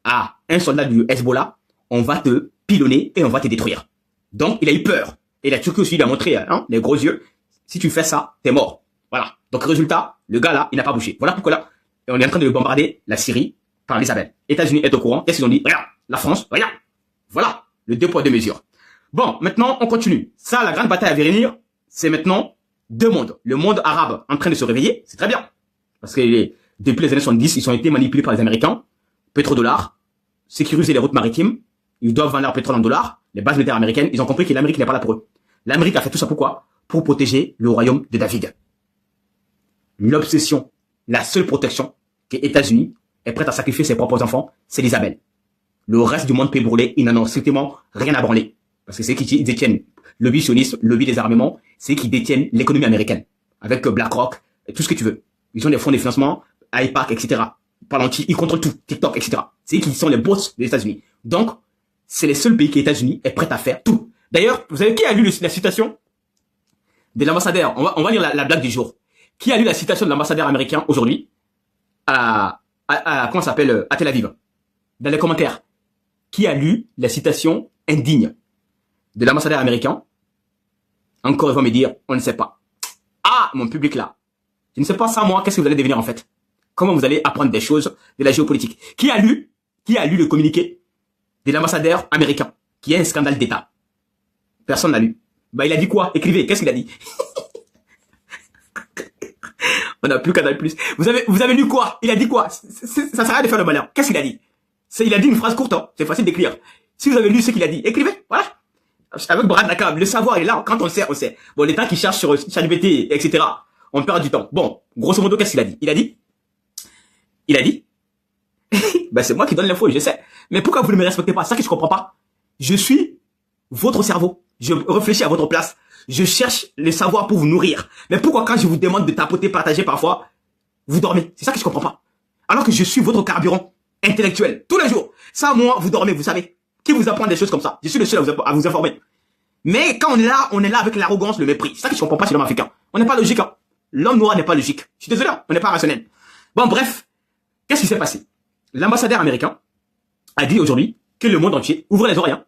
Speaker 1: à un soldat du Hezbollah, on va te pilonner et on va te détruire. Donc, il a eu peur. Et la Turquie aussi, il a montré, hein, les gros yeux. Si tu fais ça, t'es mort. Voilà. Donc, résultat, le gars là, il n'a pas bougé. Voilà pourquoi là, on est en train de bombarder la Syrie par les abeilles. États-Unis est au courant. Qu'est-ce qu'ils ont dit? Regarde, la France, regarde. Voilà. Le 2 poids 2 mesures. Bon, maintenant, on continue. Ça, la grande bataille à venir, c'est maintenant deux mondes. Le monde arabe en train de se réveiller. C'est très bien. Parce que depuis les années 70, ils ont été manipulés par les Américains. Pétrodollars, sécuriser les routes maritimes. Ils doivent vendre leur pétrole en dollars. Les bases militaires américaines, ils ont compris que l'Amérique n'est pas là pour eux. L'Amérique a fait tout ça pourquoi? Pour protéger le royaume de David. L'obsession, la seule protection que les États-Unis est prête à sacrifier ses propres enfants, c'est l'Isabelle. Le reste du monde peut brûler, ils n'en ont strictement rien à branler. Parce que c'est qui détiennent le lobby sioniste, le lobby des armements, c'est qui détiennent l'économie américaine. Avec BlackRock, tout ce que tu veux. Ils ont des fonds de financement, iPac, etc. Palantir, ils contrôlent tout, TikTok, etc. C'est eux qui sont les boss des États-Unis. Donc, c'est les seuls pays que les États-Unis est prêt à faire tout. D'ailleurs, vous savez qui a lu la citation de l'ambassadeur? On va lire la blague du jour. Qui a lu la citation de l'ambassadeur américain aujourd'hui comment ça s'appelle, à Tel Aviv? Dans les commentaires. Qui a lu la citation indigne de l'ambassadeur américain? Encore, ils vont me dire, on ne sait pas. Ah, mon public là. Je ne sais pas ça, moi, qu'est-ce que vous allez devenir en fait? Comment vous allez apprendre des choses de la géopolitique? Qui a lu le communiqué de l'ambassadeur américain, qui est un scandale d'État? Personne l'a lu. Bah, il a dit quoi? Écrivez, qu'est-ce qu'il a dit? On n'a plus Canal+. Vous avez lu quoi? Il a dit quoi? Ça sert à rien de faire le malin. Qu'est-ce qu'il a dit? Il a dit une phrase courte, hein. C'est facile d'écrire. Si vous avez lu ce qu'il a dit, écrivez, voilà. Avec Brad Nakam, le savoir est là. Quand on sait, on sait. Bon, les temps qui cherchent sur ChatGPT, etc., on perd du temps. Bon, grosso modo, qu'est-ce qu'il a dit? Il a dit, ben c'est moi qui donne l'info, je sais. Mais pourquoi vous ne me respectez pas? C'est ça que je comprends pas. Je suis votre cerveau. Je réfléchis à votre place. Je cherche le savoir pour vous nourrir. Mais pourquoi quand je vous demande de tapoter, partager parfois, vous dormez? C'est ça que je comprends pas. Alors que je suis votre carburant intellectuel tous les jours. Ça, moi, vous dormez, vous savez. Qui vous apprend des choses comme ça? Je suis le seul à vous informer. Mais quand on est là avec l'arrogance, le mépris. C'est ça que je comprends pas chez l'homme africain. On n'est pas logique, hein. L'homme noir n'est pas logique. Je suis désolé, on n'est pas rationnel. Bon, bref. Qu'est-ce qui s'est passé? L'ambassadeur américain a dit aujourd'hui que le monde entier, ouvrez les oreilles, hein,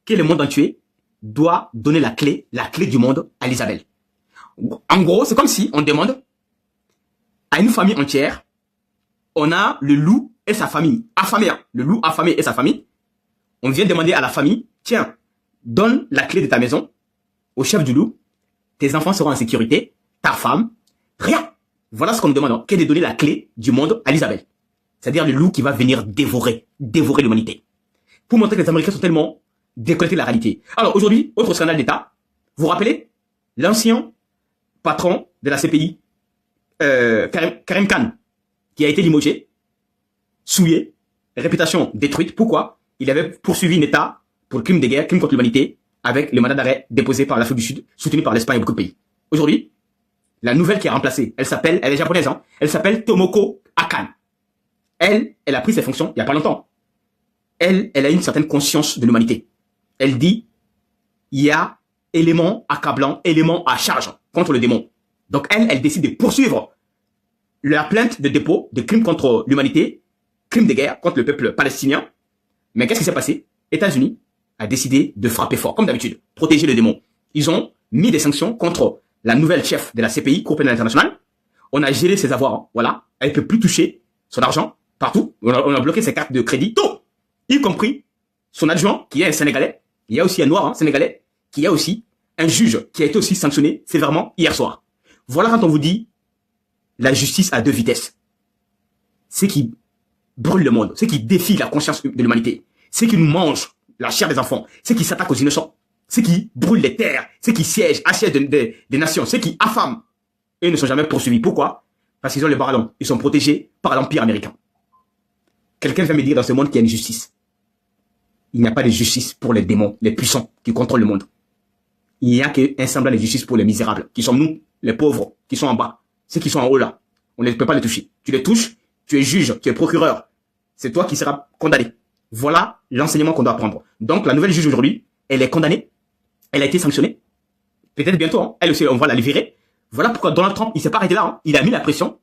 Speaker 1: que le monde entier doit donner la clé du monde à l'Isabelle. En gros, c'est comme si on demande à une famille entière, on a le loup et sa famille, affamé, hein, le loup affamé et sa famille. On vient demander à la famille, tiens, donne la clé de ta maison au chef du loup, tes enfants seront en sécurité, ta femme, rien. Voilà ce qu'on me demande, hein, qu'est de donner la clé du monde à l'Isabelle. C'est-à-dire le loup qui va venir dévorer l'humanité. Pour montrer que les Américains sont tellement déconnectés de la réalité. Alors aujourd'hui, autre scandale d'État. Vous vous rappelez l'ancien patron de la CPI, Karim Khan, qui a été limogé, souillé, réputation détruite. Pourquoi? Il avait poursuivi un État pour le crime de guerre, crime contre l'humanité, avec le mandat d'arrêt déposé par l'Afrique du Sud, soutenu par l'Espagne et beaucoup de pays. Aujourd'hui, la nouvelle qui est remplacée, elle est japonaise, hein, elle s'appelle Tomoko Akan. Elle a pris ses fonctions il y a pas longtemps. Elle a une certaine conscience de l'humanité. Elle dit, il y a élément accablant, élément à charge contre le démon. Donc elle décide de poursuivre la plainte de dépôt de crimes contre l'humanité, crimes de guerre contre le peuple palestinien. Mais qu'est-ce qui s'est passé? États-Unis a décidé de frapper fort, comme d'habitude, protéger le démon. Ils ont mis des sanctions contre la nouvelle chef de la CPI, Cour pénale internationale. On a gelé ses avoirs, hein, voilà. Elle ne peut plus toucher son argent partout. On a bloqué ses cartes de crédit, tout, y compris son adjoint, qui est un Sénégalais. Il y a aussi un noir, Sénégalais, qui a aussi un juge qui a été aussi sanctionné sévèrement hier soir. Voilà quand on vous dit la justice à deux vitesses. C'est qui brûle le monde, c'est qui défie la conscience de l'humanité, c'est qui nous mange la chair des enfants, c'est qui s'attaque aux innocents, c'est qui brûle les terres, c'est qui siège, assiège des nations, c'est qui affame. Et ils ne sont jamais poursuivis. Pourquoi? Parce qu'ils ont les bras longs. Ils sont protégés par l'Empire américain. Quelqu'un vient me dire dans ce monde qu'il y a une justice. Il n'y a pas de justice pour les démons, les puissants qui contrôlent le monde. Il n'y a qu'un semblant de justice pour les misérables, qui sommes nous, les pauvres, qui sont en bas. Ceux qui sont en haut là, on ne peut pas les toucher. Tu les touches, tu es juge, tu es procureur. C'est toi qui seras condamné. Voilà l'enseignement qu'on doit apprendre. Donc la nouvelle juge aujourd'hui, elle est condamnée. Elle a été sanctionnée. Peut-être bientôt, hein. Elle aussi, on va la libérer. Voilà pourquoi Donald Trump, il s'est pas arrêté là. Hein. Il a mis la pression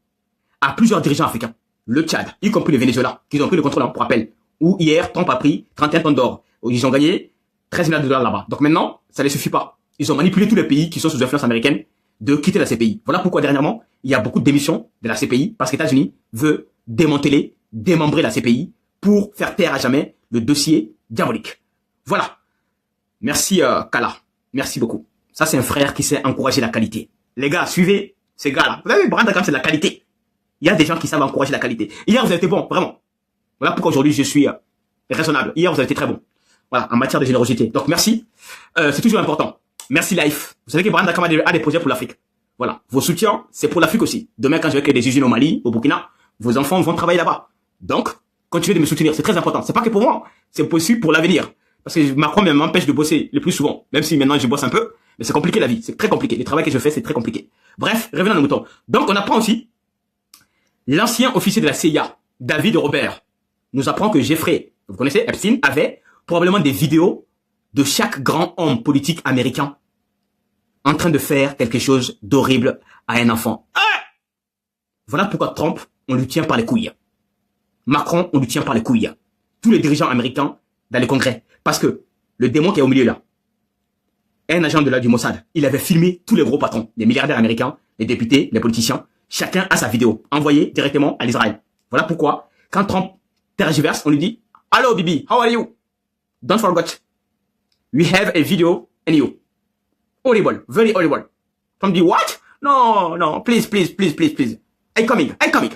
Speaker 1: à plusieurs dirigeants africains. Le Tchad, y compris le Venezuela, qui ont pris le contrôle, hein, pour rappel. Où hier, Trump a pris 31 tonnes d'or. Ils ont gagné 13 milliards de dollars là-bas. Donc maintenant, ça ne les suffit pas. Ils ont manipulé tous les pays qui sont sous influence américaine de quitter la CPI. Voilà pourquoi dernièrement, il y a beaucoup de démissions de la CPI parce que les États-Unis veulent démanteler, démembrer la CPI pour faire taire à jamais le dossier diabolique. Voilà. Merci Kala. Merci beaucoup. Ça, c'est un frère qui sait encourager la qualité. Les gars, suivez ces gars-là. Vous avez vu, Brand Akam, c'est de la qualité. Il y a des gens qui savent encourager la qualité. Hier, vous avez été bon, vraiment. Voilà pourquoi aujourd'hui, je suis raisonnable. Hier, vous avez été très bon. Voilà, en matière de générosité. Donc, merci. C'est toujours important. Merci, Life. Vous savez que Brand Akam a des projets pour l'Afrique. Voilà. Vos soutiens, c'est pour l'Afrique aussi. Demain, quand je vais créer des usines au Mali, au Burkina, vos enfants vont travailler là-bas. Donc, continuez de me soutenir. C'est très important. C'est pas que pour moi. C'est possible pour l'avenir. Parce que Macron m'empêche de bosser le plus souvent. Même si maintenant, je bosse un peu. Mais c'est compliqué la vie. C'est très compliqué. Le travail que je fais, c'est très compliqué. Bref, revenons à nos moutons. Donc, on apprend aussi, l'ancien officier de la CIA, David Robert, nous apprend que Jeffrey, vous connaissez, Epstein, avait probablement des vidéos de chaque grand homme politique américain en train de faire quelque chose d'horrible à un enfant. Voilà pourquoi Trump, on lui tient par les couilles. Macron, on lui tient par les couilles. Tous les dirigeants américains dans le Congrès. Parce que le démon qui est au milieu là, un agent du Mossad, il avait filmé tous les gros patrons, les milliardaires américains, les députés, les politiciens. Chacun a sa vidéo envoyée directement à l'Israël. Voilà pourquoi, quand Trump tergiverse, on lui dit « Hello, Bibi, how are you? Don't forget, we have a video on you. Horrible, very horrible. » Trump dit « What? No, no, please, please, please, please, please. I'm coming, I'm coming. »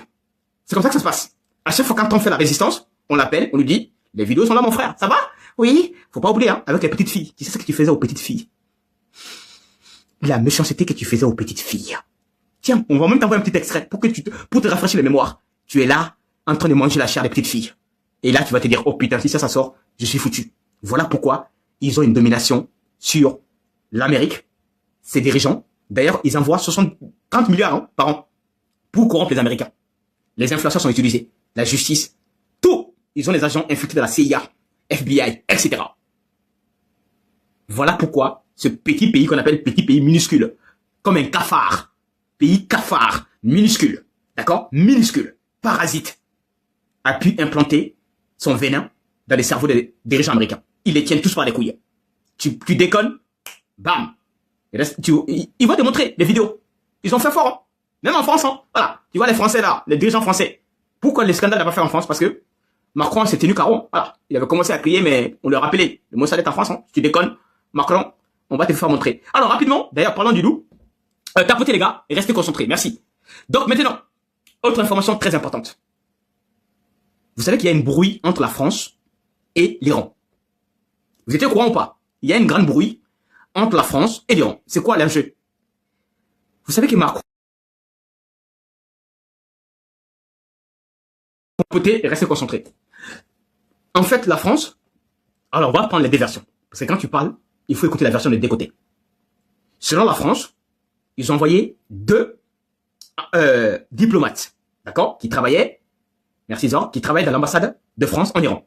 Speaker 1: C'est comme ça que ça se passe. À chaque fois quand Trump fait la résistance, on l'appelle, on lui dit « Les vidéos sont là, mon frère, ça va? Oui, faut pas oublier, hein, avec les petites filles. Tu sais ce que tu faisais aux petites filles? La méchanceté que tu faisais aux petites filles. Tiens, on va même t'envoyer un petit extrait pour te rafraîchir les mémoires. Tu es là, en train de manger la chair des petites filles. Et là, tu vas te dire, oh putain, si ça sort, je suis foutu. Voilà pourquoi ils ont une domination sur l'Amérique, ses dirigeants. D'ailleurs, ils envoient 30 milliards, hein, par an pour corrompre les Américains. Les influenceurs sont utilisés. La justice, tout. Ils ont les agents infiltrés de la CIA, FBI, etc. Voilà pourquoi ce petit pays qu'on appelle petit pays minuscule, comme un cafard, pays cafard, minuscule, d'accord, minuscule, parasite, a pu implanter son venin dans les cerveaux des dirigeants américains. Ils les tiennent tous par les couilles. Tu déconnes, bam. Ils vont te montrer les vidéos. Ils ont fait fort, hein. Même en France, hein. Voilà. Tu vois les Français là, les dirigeants français. Pourquoi le scandale n'a pas fait en France? Parce que Macron s'est tenu carreau. Voilà. Il avait commencé à crier, mais on lui a rappelé. Le Mossad est en France, hein. Si tu déconnes, Macron, on va te faire montrer. Alors, rapidement, d'ailleurs, parlons du loup. Tapotez les gars et restez concentrés. Merci. Donc, maintenant, autre information très importante. Vous savez qu'il y a une brouille entre la France et l'Iran. Vous étiez au courant ou pas? Il y a une grande brouille entre la France et l'Iran. C'est quoi l'enjeu? Vous savez que Macron... Tapotez et restez concentrés. En fait, la France... Alors, on va prendre les deux versions. Parce que quand tu parles, il faut écouter la version des deux côtés. Selon la France, ils ont envoyé 2 diplomates, d'accord, qui travaillaient, merci Zor, qui travaillaient dans l'ambassade de France en Iran.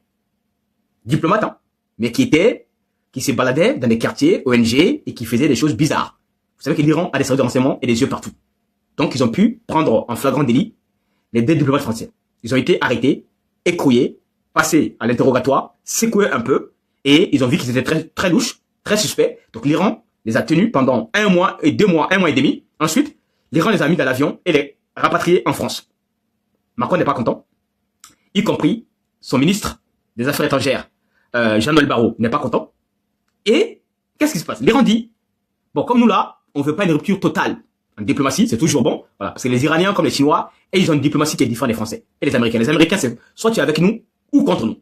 Speaker 1: Diplomates, hein, mais qui se baladaient dans des quartiers ONG et qui faisaient des choses bizarres. Vous savez que l'Iran a des services de renseignement et des yeux partout. Donc, ils ont pu prendre en flagrant délit les 2 diplomates français. Ils ont été arrêtés, écrouillés, passés à l'interrogatoire, secoués un peu, et ils ont vu qu'ils étaient très, très louches, très suspects. Donc, l'Iran les a tenus pendant 1 mois et 2 mois, 1 mois et demi. Ensuite, l'Iran les a mis dans l'avion et rapatriés en France. Macron n'est pas content, y compris son ministre des Affaires étrangères, Jean-Noël Barrot, n'est pas content. Et qu'est-ce qui se passe? L'Iran dit, bon, comme nous là, on veut pas une rupture totale. En diplomatie, c'est toujours bon, voilà, parce que les Iraniens comme les Chinois, et ils ont une diplomatie qui est différente des Français et les Américains. Les Américains, c'est soit tu es avec nous ou contre nous.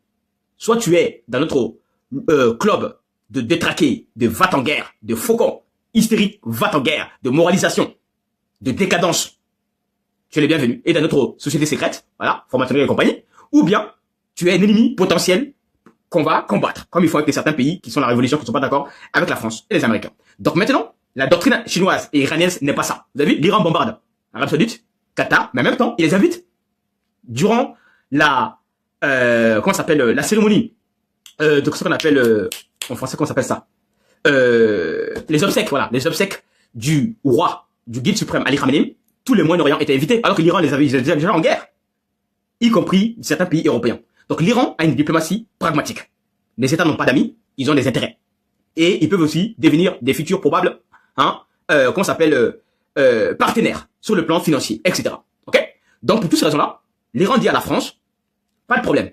Speaker 1: Soit tu es dans notre club de détraqués, de va-t-en-guerre, de faucons, hystériques, va-t-en-guerre, de moralisation, de décadence. Tu es le bienvenu. Et dans notre société secrète, voilà, formateur et compagnie, ou bien tu es un ennemi potentiel qu'on va combattre, comme il faut avec certains pays qui sont la révolution, qui ne sont pas d'accord avec la France et les Américains. Donc maintenant, la doctrine chinoise et iranienne n'est pas ça. Vous avez vu, l'Iran bombarde Arabie Saoudite, Qatar, mais en même temps, il les invite durant la comment s'appelle la cérémonie de ce qu'on appelle en français, comment s'appelle ça, les obsèques, voilà, les obsèques du roi, du guide suprême Ali Khamenei. Tous les Moyen-Orient étaient invités, alors que l'Iran les avait déjà en guerre, y compris certains pays européens. Donc l'Iran a une diplomatie pragmatique. Les États n'ont pas d'amis, ils ont des intérêts. Et ils peuvent aussi devenir des futurs probables, comment s'appelle, partenaires sur le plan financier, etc. Ok? Donc pour toutes ces raisons-là, l'Iran dit à la France, pas de problème.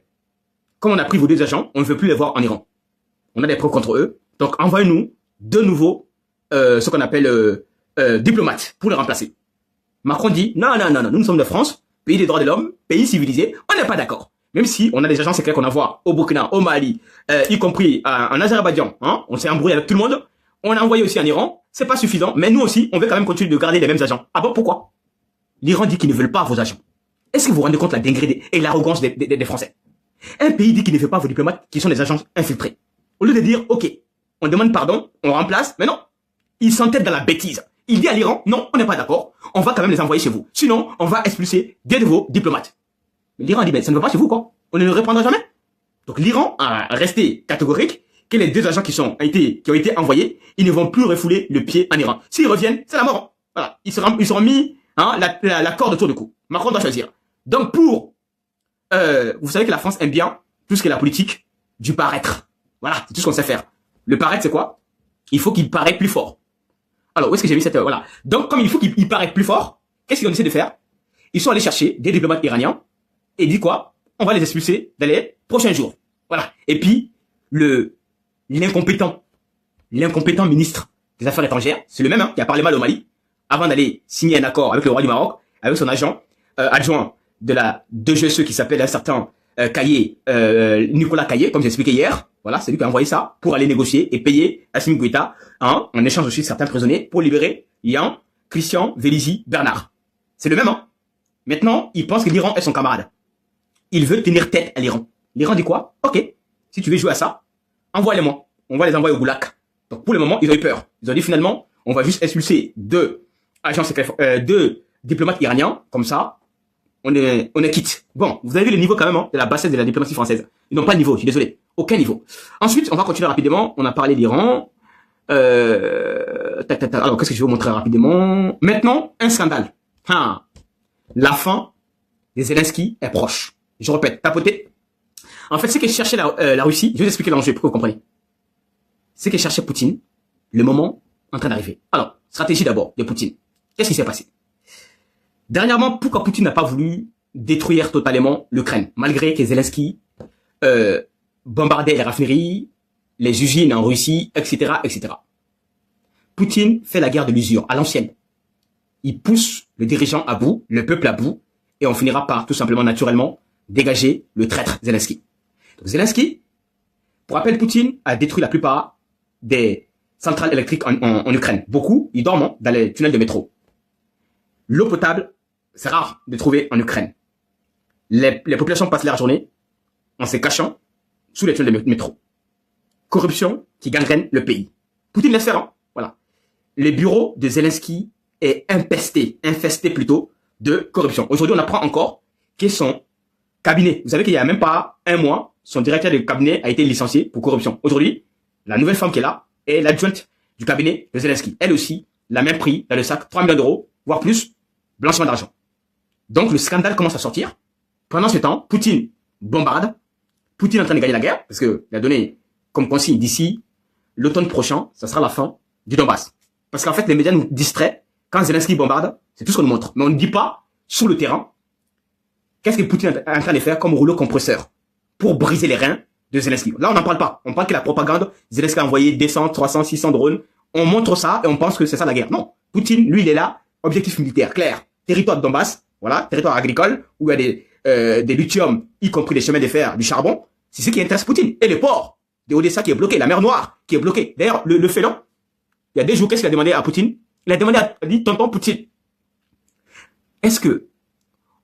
Speaker 1: Comme on a pris vos deux agents, on ne veut plus les voir en Iran. On a des preuves contre eux. Donc envoyez-nous de nouveau ce qu'on appelle diplomates pour les remplacer. Macron dit, non, nous sommes de France, pays des droits de l'homme, pays civilisé, on n'est pas d'accord. Même si on a des agents secrets qu'on envoie au Burkina, au Mali, y compris en Azerbaïdjan, on s'est embrouillé avec tout le monde, on a envoyé aussi en Iran, c'est pas suffisant, mais nous aussi, on veut quand même continuer de garder les mêmes agents. Ah bon, pourquoi? L'Iran dit qu'ils ne veulent pas vos agents. Est-ce que vous vous rendez compte de la dinguerie et l'arrogance des Français? Un pays dit qu'il ne veut pas vos diplomates qui sont des agents infiltrés. Au lieu de dire, ok, on demande pardon, on remplace, mais non, il s'entête dans la bêtise. Il dit à l'Iran, non, on n'est pas d'accord, on va quand même les envoyer chez vous. Sinon, on va expulser des de vos diplomates. Mais l'Iran dit, mais ça ne va pas chez vous, quoi. On ne le reprendra jamais. Donc l'Iran a resté catégorique que les deux agents qui ont été envoyés, ils ne vont plus refouler le pied en Iran. S'ils reviennent, c'est la mort. Voilà. Ils seront mis, la corde autour du cou. Macron doit choisir. Donc vous savez que la France aime bien tout ce qui est la politique du paraître. Voilà, c'est tout ce qu'on sait faire. Le paraître, c'est quoi? Il faut qu'il paraisse plus fort. Alors, où est-ce que j'ai mis cette... voilà. Donc, comme il faut qu'il paraisse plus fort, qu'est-ce qu'ils ont décidé de faire? Ils sont allés chercher des diplomates iraniens et dit quoi? On va les expulser dans les prochains jours. Voilà. Et puis, l'incompétent ministre des Affaires étrangères, c'est le même qui a parlé mal au Mali, avant d'aller signer un accord avec le roi du Maroc, avec son agent adjoint de la DGSE qui s'appelle un certain Nicolas Caillé, comme j'ai expliqué hier. Voilà, c'est lui qui a envoyé ça pour aller négocier et payer Assimi Goïta en échange aussi de certains prisonniers pour libérer Yann, Christian, Vélizy, Bernard. C'est le même, Maintenant, il pense que l'Iran est son camarade. Il veut tenir tête à l'Iran. L'Iran dit quoi? Ok, si tu veux jouer à ça, envoie-les-moi. On va les envoyer au Goulag. Donc pour le moment, ils ont eu peur. Ils ont dit finalement, on va juste expulser deux diplomates iraniens, comme ça, on est quitte. Bon, vous avez vu le niveau quand même de la bassesse de la diplomatie française. Ils n'ont pas de niveau, je suis désolé. Aucun niveau. Ensuite, on va continuer rapidement. On a parlé d'Iran. Alors, qu'est-ce que je vais vous montrer rapidement? Maintenant, un scandale. La fin des Zelensky est proche. Je répète, tapoter. En fait, c'est que cherchait la Russie. Je vais vous expliquer l'enjeu pour que vous compreniez. C'est que cherchait Poutine. Le moment en train d'arriver. Alors, stratégie d'abord de Poutine. Qu'est-ce qui s'est passé? Dernièrement, pourquoi Poutine n'a pas voulu détruire totalement l'Ukraine, malgré que Zelensky bombardait les raffineries, les usines en Russie, etc., etc. Poutine fait la guerre de l'usure, à l'ancienne. Il pousse le dirigeant à bout, le peuple à bout, et on finira par, tout simplement, naturellement, dégager le traître Zelensky. Donc Zelensky, pour rappel, Poutine a détruit la plupart des centrales électriques en Ukraine. Beaucoup, ils dorment dans les tunnels de métro. L'eau potable, c'est rare de trouver en Ukraine. Les populations passent leur journée en se cachant sous les tunnels de métro. Corruption qui gangrène le pays. Poutine laisse faire, voilà. Les bureaux de Zelensky est infesté plutôt de corruption. Aujourd'hui, on apprend encore que son cabinet, vous savez qu'il y a même pas un mois, son directeur de cabinet a été licencié pour corruption. Aujourd'hui, la nouvelle femme qui est là est l'adjointe du cabinet de Zelensky. Elle aussi, l'a même pris dans le sac 3 millions d'euros, voire plus, blanchiment d'argent. Donc le scandale commence à sortir. Pendant ce temps, Poutine bombarde. Poutine est en train de gagner la guerre, parce qu'il a donné comme consigne d'ici l'automne prochain, ça sera la fin du Donbass. Parce qu'en fait, les médias nous distraient. Quand Zelensky bombarde, c'est tout ce qu'on nous montre. Mais on ne dit pas sur le terrain, qu'est-ce que Poutine est en train de faire comme rouleau compresseur pour briser les reins de Zelensky? Là, on n'en parle pas. On parle que la propagande, Zelensky a envoyé 200, 300, 600 drones. On montre ça et on pense que c'est ça la guerre. Non. Poutine, lui, il est là, objectif militaire, clair. Territoire de Donbass, voilà, territoire agricole, où il y a des lithium, y compris des chemins de fer, du charbon. C'est ce qui intéresse Poutine. Et le port de Odessa qui est bloqué, la mer Noire qui est bloquée. D'ailleurs, le félon, il y a des jours, qu'est-ce qu'il a demandé à Poutine? Il a demandé à dit, tonton Poutine, est-ce que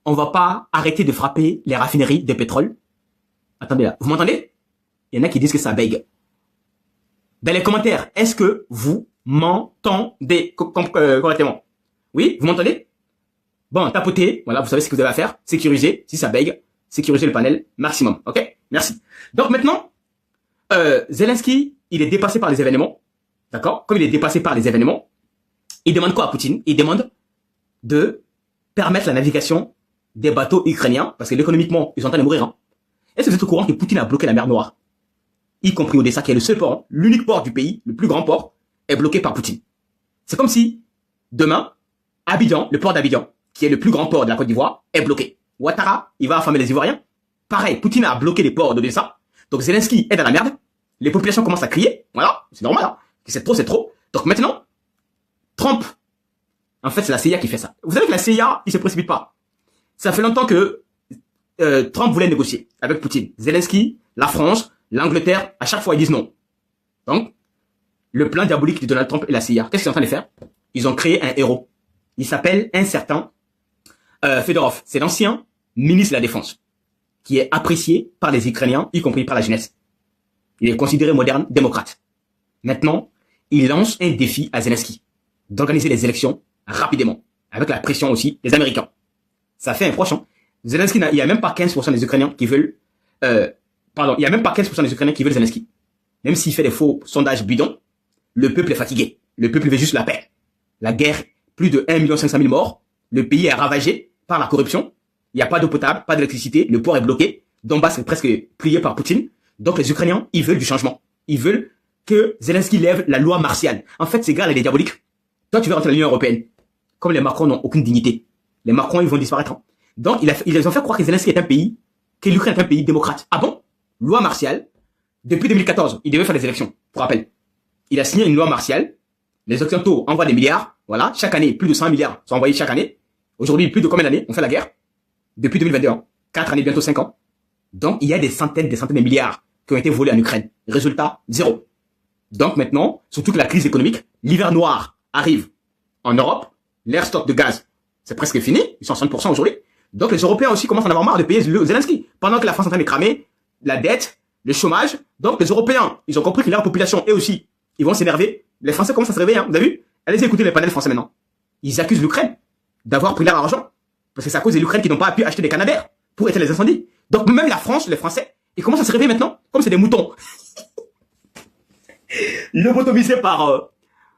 Speaker 1: on va pas arrêter de frapper les raffineries de pétrole? Attendez là, vous m'entendez? Il y en a qui disent que ça bègue. Dans les commentaires, est-ce que vous m'entendez correctement? Oui, vous m'entendez? Bon, tapotez, voilà, vous savez ce que vous avez à faire. Sécuriser, si ça bègue, sécuriser le panel maximum, ok? Merci. Donc maintenant, Zelensky, il est dépassé par les événements, d'accord? Comme il est dépassé par les événements, il demande quoi à Poutine? Il demande de permettre la navigation des bateaux ukrainiens, parce que économiquement, ils sont en train de mourir. Hein. Est-ce que vous êtes au courant que Poutine a bloqué la mer Noire, y compris Odessa, qui est le seul port, hein, l'unique port du pays, le plus grand port, est bloqué par Poutine. C'est comme si, demain, Abidjan, le port d'Abidjan, qui est le plus grand port de la Côte d'Ivoire, est bloqué. Ouattara, il va affamer les Ivoiriens. Pareil, Poutine a bloqué les ports d'Odessa. Donc Zelensky est dans la merde. Les populations commencent à crier. Voilà, c'est normal. Hein. C'est trop, c'est trop. Donc maintenant, Trump, en fait, c'est la CIA qui fait ça. Vous savez que la CIA, il se précipite pas. Ça fait longtemps que Trump voulait négocier avec Poutine. Zelensky, la France, l'Angleterre, à chaque fois, ils disent non. Donc, le plan diabolique de Donald Trump et la CIA, qu'est-ce qu'ils sont en train de faire? Ils ont créé un héros. Il s'appelle un certain Fedorov. C'est l'ancien ministre de la Défense, qui est apprécié par les Ukrainiens, y compris par la jeunesse. Il est considéré moderne, démocrate. Maintenant, il lance un défi à Zelensky d'organiser les élections rapidement, avec la pression aussi des Américains. Ça fait un proche. Hein. Zelensky, il n'y a même pas 15% des Ukrainiens qui veulent... il n'y a même pas 15% des Ukrainiens qui veulent Zelensky. Même s'il fait des faux sondages bidons, le peuple est fatigué. Le peuple veut juste la paix. La guerre, plus de 1 500 000 morts. Le pays est ravagé par la corruption. Il n'y a pas d'eau potable, pas d'électricité. Le port est bloqué. Donbass est presque plié par Poutine. Donc les Ukrainiens, ils veulent du changement. Ils veulent que Zelensky lève la loi martiale. En fait, ces gars, elle est diabolique. Toi, tu veux rentrer dans l'Union européenne. Comme les Macron n'ont aucune dignité. Les Macron, ils vont disparaître. Hein. Donc, ils ont fait croire que Zelensky est un pays, que l'Ukraine est un pays démocrate. Ah bon? Loi martiale. Depuis 2014, il devait faire des élections. Pour rappel. Il a signé une loi martiale. Les Occidentaux envoient des milliards. Voilà. Chaque année, plus de 100 milliards sont envoyés chaque année. Aujourd'hui, plus de combien d'années on fait la guerre? Depuis 2021. 4 années, bientôt 5 ans. Donc, il y a des centaines de milliards qui ont été volés en Ukraine. Résultat, zéro. Donc maintenant, surtout que la crise économique, l'hiver noir arrive en Europe, l'air stock de gaz, c'est presque fini, ils sont à 60% aujourd'hui. Donc les Européens aussi commencent à en avoir marre de payer Zelensky. Pendant que la France est en train de cramer, la dette, le chômage. Donc les Européens, ils ont compris que leur population, eux aussi, ils vont s'énerver. Les Français commencent à se réveiller, hein, vous avez vu? Allez écouter les panels français maintenant. Ils accusent l'Ukraine d'avoir pris leur argent. Parce que c'est à cause de l'Ukraine qui n'ont pas pu acheter des Canadair pour éteindre les incendies. Donc même la France, les Français, ils commencent à se réveiller maintenant, comme c'est des moutons. Lobotomisé par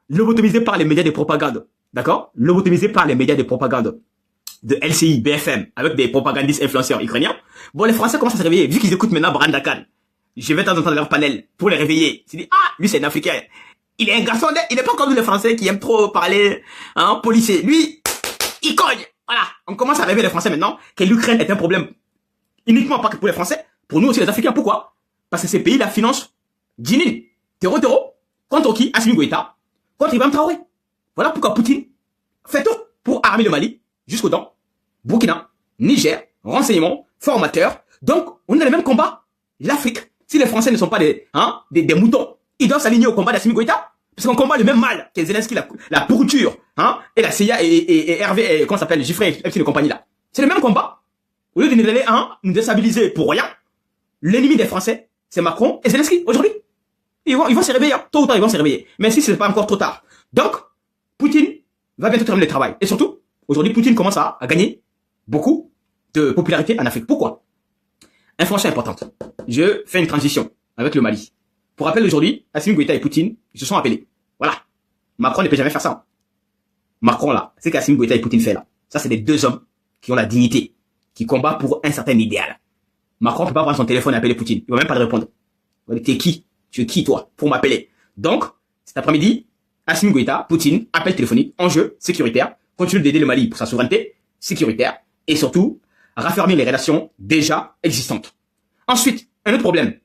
Speaker 1: les médias de propagande. D'accord? Lobotomisé par les médias de propagande de LCI, BFM, avec des propagandistes influenceurs ukrainiens. Bon, les Français commencent à se réveiller, vu qu'ils écoutent maintenant Branda Khan. Je vais de temps en temps dans leur panel pour les réveiller. Ils disent, ah, lui c'est un Africain. Il est un garçon, il n'est pas comme nous les Français qui aiment trop parler, hein, policier. Lui, il cogne. Voilà. On commence à réveiller les Français maintenant que l'Ukraine est un problème uniquement pas que pour les Français, pour nous aussi les Africains. Pourquoi? Parce que ces pays-là financent Djinin, terreau, contre qui? Assimi Goïta, contre Ibrahim Traoré. Voilà pourquoi Poutine fait tout pour armer le Mali jusqu'aux dents. Burkina, Niger, renseignements, formateurs. Donc, on a le même combat. L'Afrique, si les Français ne sont pas des moutons, ils doivent s'aligner au combat d'Assimi Goïta. Parce qu'on combat le même mal que Zelensky, la pourriture, hein, et la CIA et Hervé, comment ça s'appelle, Giffrey et compagnie là. C'est le même combat. Au lieu de nous aller, nous déstabiliser pour rien, l'ennemi des Français, c'est Macron et Zelensky, aujourd'hui. Ils vont se réveiller, hein. Tôt ou tard, ils vont se réveiller. Mais si c'est pas encore trop tard. Donc, Poutine va bientôt terminer le travail. Et surtout, aujourd'hui, Poutine commence à gagner beaucoup de popularité en Afrique. Pourquoi? Information importante. Je fais une transition avec le Mali. Pour rappel, aujourd'hui, Assimi Goïta et Poutine, ils se sont appelés. Voilà. Macron ne peut jamais faire ça. Macron, là, c'est qu'Assimi Goïta et Poutine fait, là. Ça, c'est les deux hommes qui ont la dignité, qui combattent pour un certain idéal. Macron ne peut pas prendre son téléphone et appeler Poutine. Il va même pas le répondre. Il va dire, t'es qui? Tu es qui, toi, pour m'appeler? Donc, cet après-midi, Assimi Goïta, Poutine, appel téléphonique, enjeu sécuritaire, continue d'aider le Mali pour sa souveraineté. sécuritaire et surtout raffermir les relations déjà existantes. Ensuite, un autre problème.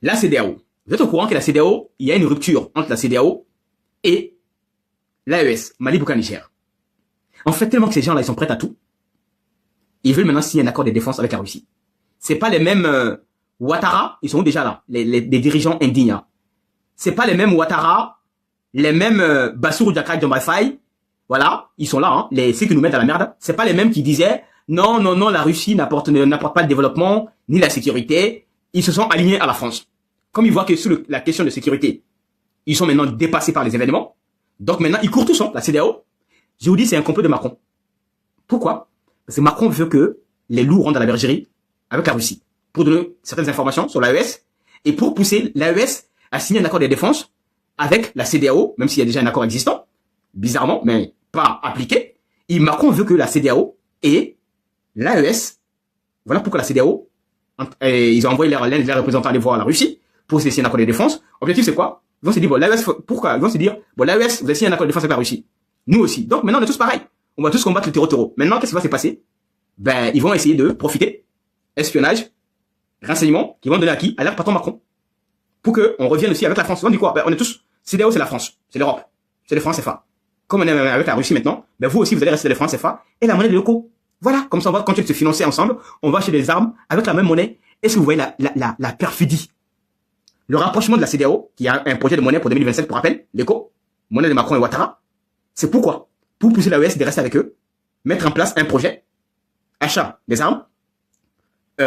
Speaker 1: La CEDEAO. Vous êtes au courant que la CEDEAO, il y a une rupture entre la CEDEAO et l'AES, Mali, Burkina, Niger. En fait, tellement que ces gens-là, ils sont prêts à tout. Ils veulent maintenant signer un accord de défense avec la Russie. C'est pas les mêmes Ouattara, ils sont déjà là, les dirigeants indignes. Hein. C'est pas les mêmes Ouattara, les mêmes Bassirou Diomaye Faye. Voilà, ils sont là, hein, ceux qui nous mettent à la merde. C'est pas les mêmes qui disaient non, non, non, la Russie n'apporte pas le développement ni la sécurité. Ils se sont alignés à la France. Comme ils voient que sur la question de sécurité, ils sont maintenant dépassés par les événements. Donc maintenant, ils courent tous, hein, la CEDEAO. Je vous dis, c'est un complot de Macron. Pourquoi? Parce que Macron veut que les loups rentrent dans la bergerie avec la Russie pour donner certaines informations sur l'AES et pour pousser l'AES à signer un accord de défense avec la CEDEAO, même s'il y a déjà un accord existant, bizarrement, mais pas appliqué. Et Macron veut que la CEDEAO et l'AES, voilà pourquoi la CEDEAO, ils ont envoyé leurs représentants aller voir la Russie pour signer un accord de défense. L'objectif, c'est quoi? Ils vont se dire, bon, l'AES, pourquoi? Ils vont se dire, bon, l'AES, vous avez signé un accord de défense avec la Russie. Nous aussi. Donc, maintenant, on est tous pareils. On va tous combattre le terreau. Maintenant, qu'est-ce qui va se passer? Ben, ils vont essayer de profiter, espionnage, renseignements, qui vont donner à qui? À leur patron Macron. Pour qu'on revienne aussi avec la France. On dit quoi? Ben, on est tous, CEDEAO, c'est la France. C'est l'Europe. C'est les francs CFA. Comme on est avec la Russie maintenant, ben, vous aussi, vous allez rester les francs CFA et la monnaie de locaux. Voilà. Comme ça, on va continuer de se financer ensemble. On va acheter des armes avec la même monnaie. Est-ce que vous voyez la perfidie? Le rapprochement de la CEDEAO, qui a un projet de monnaie pour 2027, pour rappel, l'éco, monnaie de Macron et Ouattara, c'est pourquoi? Pour pousser l'AES de rester avec eux, mettre en place un projet, achat des armes,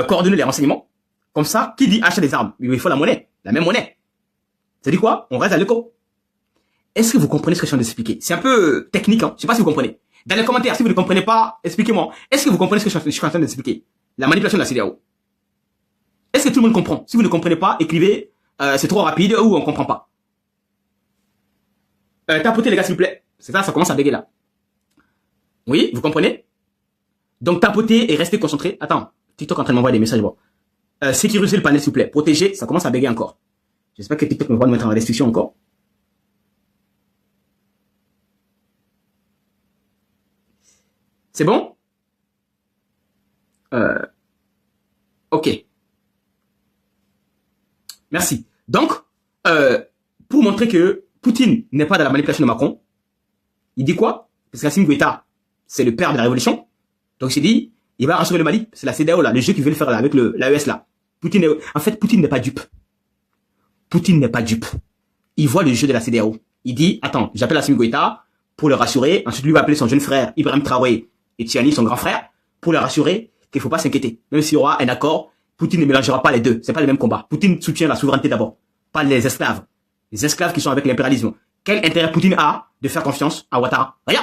Speaker 1: coordonner les renseignements. Comme ça, qui dit achat des armes? Il faut la monnaie, la même monnaie. Ça dit quoi? On reste à l'éco. Est-ce que vous comprenez ce que je viens d'expliquer? C'est un peu technique, hein? Je sais pas si vous comprenez. Dans les commentaires, si vous ne comprenez pas, expliquez-moi. Est-ce que vous comprenez ce que je suis en train d'expliquer? La manipulation de la CEDEAO. Est-ce que tout le monde comprend? Si vous ne comprenez pas, écrivez c'est trop rapide ou on comprend pas. Tapotez les gars s'il vous plaît. C'est ça commence à bégayer là. Oui, vous comprenez? Donc tapotez et restez concentré. Attends, TikTok est en train de m'envoyer des messages. Bon. Sécurisez le panel s'il vous plaît. Protégez, ça commence à bégayer encore. J'espère que TikTok me va nous mettre en restriction encore. C'est bon? Ok. Merci. Donc, pour montrer que Poutine n'est pas dans la manipulation de Macron, il dit quoi? Parce qu'Assimi Goïta, c'est le père de la révolution. Donc, il s'est dit, il va rassurer le Mali. C'est la CEDEAO, là, le jeu qu'il veut le faire là, avec l'AES, là. En fait, Poutine n'est pas dupe. Poutine n'est pas dupe. Il voit le jeu de la CEDEAO. Il dit, attends, j'appelle Assimi Goïta pour le rassurer. Ensuite, lui va appeler son jeune frère, Ibrahim Traoré, et Tiani, son grand frère, pour le rassurer qu'il faut pas s'inquiéter. Même s'il y aura un accord, Poutine ne mélangera pas les deux. C'est pas le même combat. Poutine soutient la souveraineté d'abord, pas les esclaves. Les esclaves qui sont avec l'impérialisme. Quel intérêt Poutine a de faire confiance à Ouattara? Rien.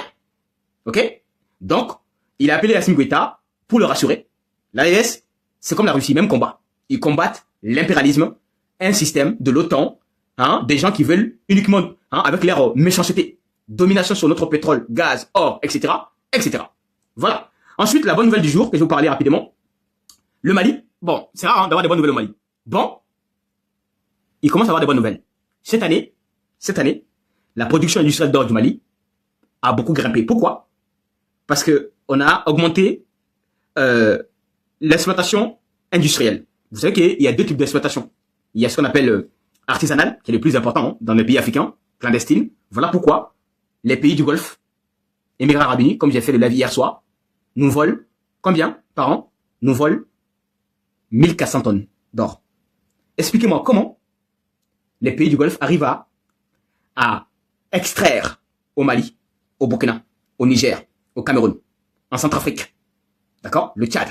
Speaker 1: Ok? Donc, il a appelé Assimi Goïta pour le rassurer. L'AES, c'est comme la Russie, même combat. Ils combattent l'impérialisme, un système de l'OTAN, hein, des gens qui veulent uniquement, hein, avec leur méchanceté, domination sur notre pétrole, gaz, or, etc., etc. Voilà. Ensuite, la bonne nouvelle du jour, que je vais vous parler rapidement. Le Mali, bon, c'est rare hein, d'avoir des bonnes nouvelles au Mali. Bon, il commence à avoir des bonnes nouvelles. Cette année, la production industrielle d'or du Mali a beaucoup grimpé. Pourquoi? Parce que on a augmenté l'exploitation industrielle. Vous savez qu'il y a deux types d'exploitation. Il y a ce qu'on appelle artisanale, qui est le plus important hein, dans les pays africains, clandestine. Voilà pourquoi les pays du Golfe, Émirats Arabes Unis, comme j'ai fait le live hier soir, nous volent combien par an? Nous volent 1400 tonnes d'or. Expliquez-moi comment les pays du Golfe arrivent à extraire au Mali, au Burkina, au Niger, au Cameroun, en Centrafrique, d'accord, le Tchad,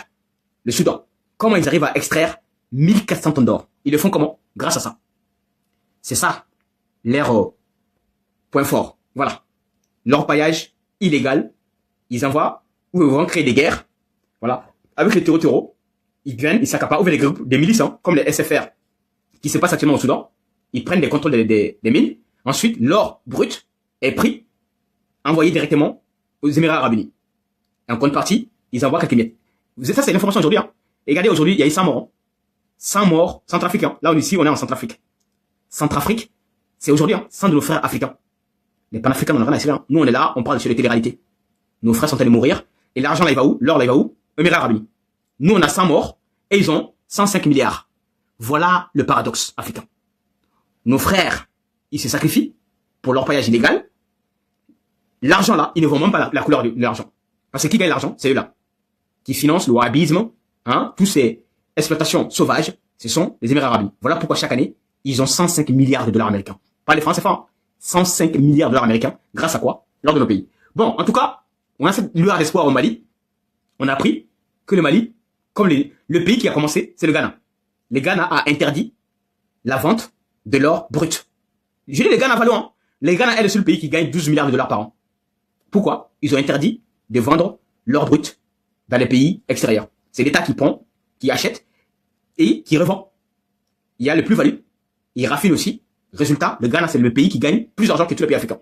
Speaker 1: le Soudan. Comment ils arrivent à extraire 1400 tonnes d'or? Ils le font comment? Grâce à ça. C'est ça, leur point fort. Voilà. L'orpaillage illégal, ils envoient, ou ils vont créer des guerres, voilà, avec les terreaux, ils viennent, ils s'accaparent, ou des groupes, des milices, hein, comme les SFR, qui se passent actuellement au Soudan, ils prennent des contrôles des mines, ensuite, l'or brut est pris, envoyé directement aux Émirats Arabes Unis. Et en contrepartie, ils envoient quelques miettes. Ça, c'est l'information aujourd'hui, hein. Et regardez, aujourd'hui, il y a eu 100 morts, hein. 100 morts centrafricains. Là, ici, on est en Centrafrique. Centrafrique, c'est aujourd'hui, hein, 100 de nos frères africains. Les panafricains, on n'a rien à cirer, hein. Nous, on est là, on parle sur les télé-réalités. Nos frères sont allés mourir. Et l'argent là, il va où? L'or là, il va où? Émirats Arabes Unis. Nous, on a 100 morts et ils ont 105 milliards. Voilà le paradoxe africain. Nos frères, ils se sacrifient pour leur paillage illégal. L'argent là, ils ne voient même pas la couleur de l'argent. Parce que qui gagne l'argent? C'est eux là. Qui financent le wahhabisme, hein, tous ces exploitations sauvages, ce sont les Émirats Arabes Unis. Voilà pourquoi chaque année, ils ont 105 milliards de dollars américains. Pas les francs CFA, 105 milliards de dollars américains. Grâce à quoi? Lors de nos pays. Bon, en tout cas, on a cette lueur d'espoir au Mali. On a appris que le Mali, comme le pays qui a commencé, c'est le Ghana. Le Ghana a interdit la vente de l'or brut. Je dis les Ghana Valo, hein. Le Ghana est le seul pays qui gagne 12 milliards de dollars par an. Pourquoi? Ils ont interdit de vendre l'or brut dans les pays extérieurs. C'est l'État qui prend, qui achète et qui revend. Il y a le plus-value. Il raffine aussi. Résultat, le Ghana, c'est le pays qui gagne plus d'argent que tous les pays africains.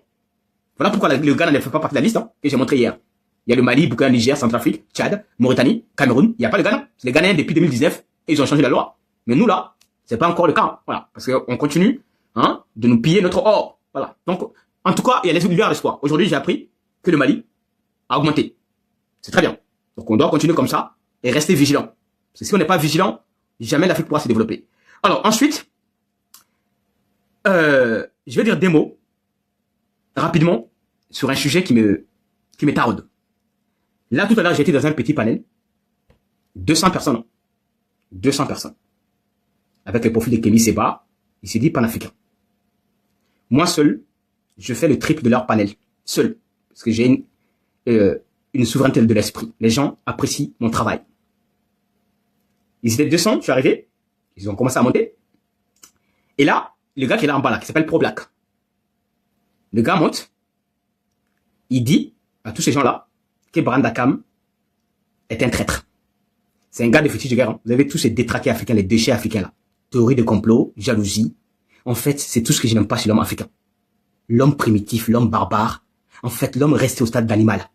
Speaker 1: Voilà pourquoi le Ghana ne fait pas partie de la liste, hein, que j'ai montré hier. Il y a le Mali, Burkina, Niger, Centrafrique, Tchad, Mauritanie, Cameroun. Il n'y a pas le Ghana. C'est les Ghanéens depuis 2019 et ils ont changé la loi. Mais nous, là, c'est pas encore le cas. Hein. Voilà. Parce qu'on continue, hein, de nous piller notre or. Voilà. Donc, en tout cas, il y a les lueurs d'espoir. Aujourd'hui, j'ai appris que le Mali a augmenté. C'est très bien. Donc, on doit continuer comme ça et rester vigilant. Parce que si on n'est pas vigilant, jamais l'Afrique pourra se développer. Alors, ensuite, je vais dire des mots rapidement sur un sujet qui me taraude. Là, tout à l'heure, j'étais dans un petit panel. 200 personnes. 200 personnes. Avec le profil de Kémy Séba, il s'est dit panafricain. Moi seul, je fais le triple de leur panel. Seul. Parce que j'ai une souveraineté de l'esprit. Les gens apprécient mon travail. Ils étaient 200, je suis arrivé. Ils ont commencé à monter. Et là, le gars qui est là en bas, là, qui s'appelle Pro Black. Le gars monte. Il dit à tous ces gens-là que Branda Kam est un traître. C'est un gars de fétiche de guerre. Hein. Vous avez tous ces détraqués africains, les déchets africains là. Théorie de complot, jalousie. En fait, c'est tout ce que je n'aime pas chez l'homme africain. L'homme primitif, l'homme barbare. En fait, l'homme resté au stade d'animal.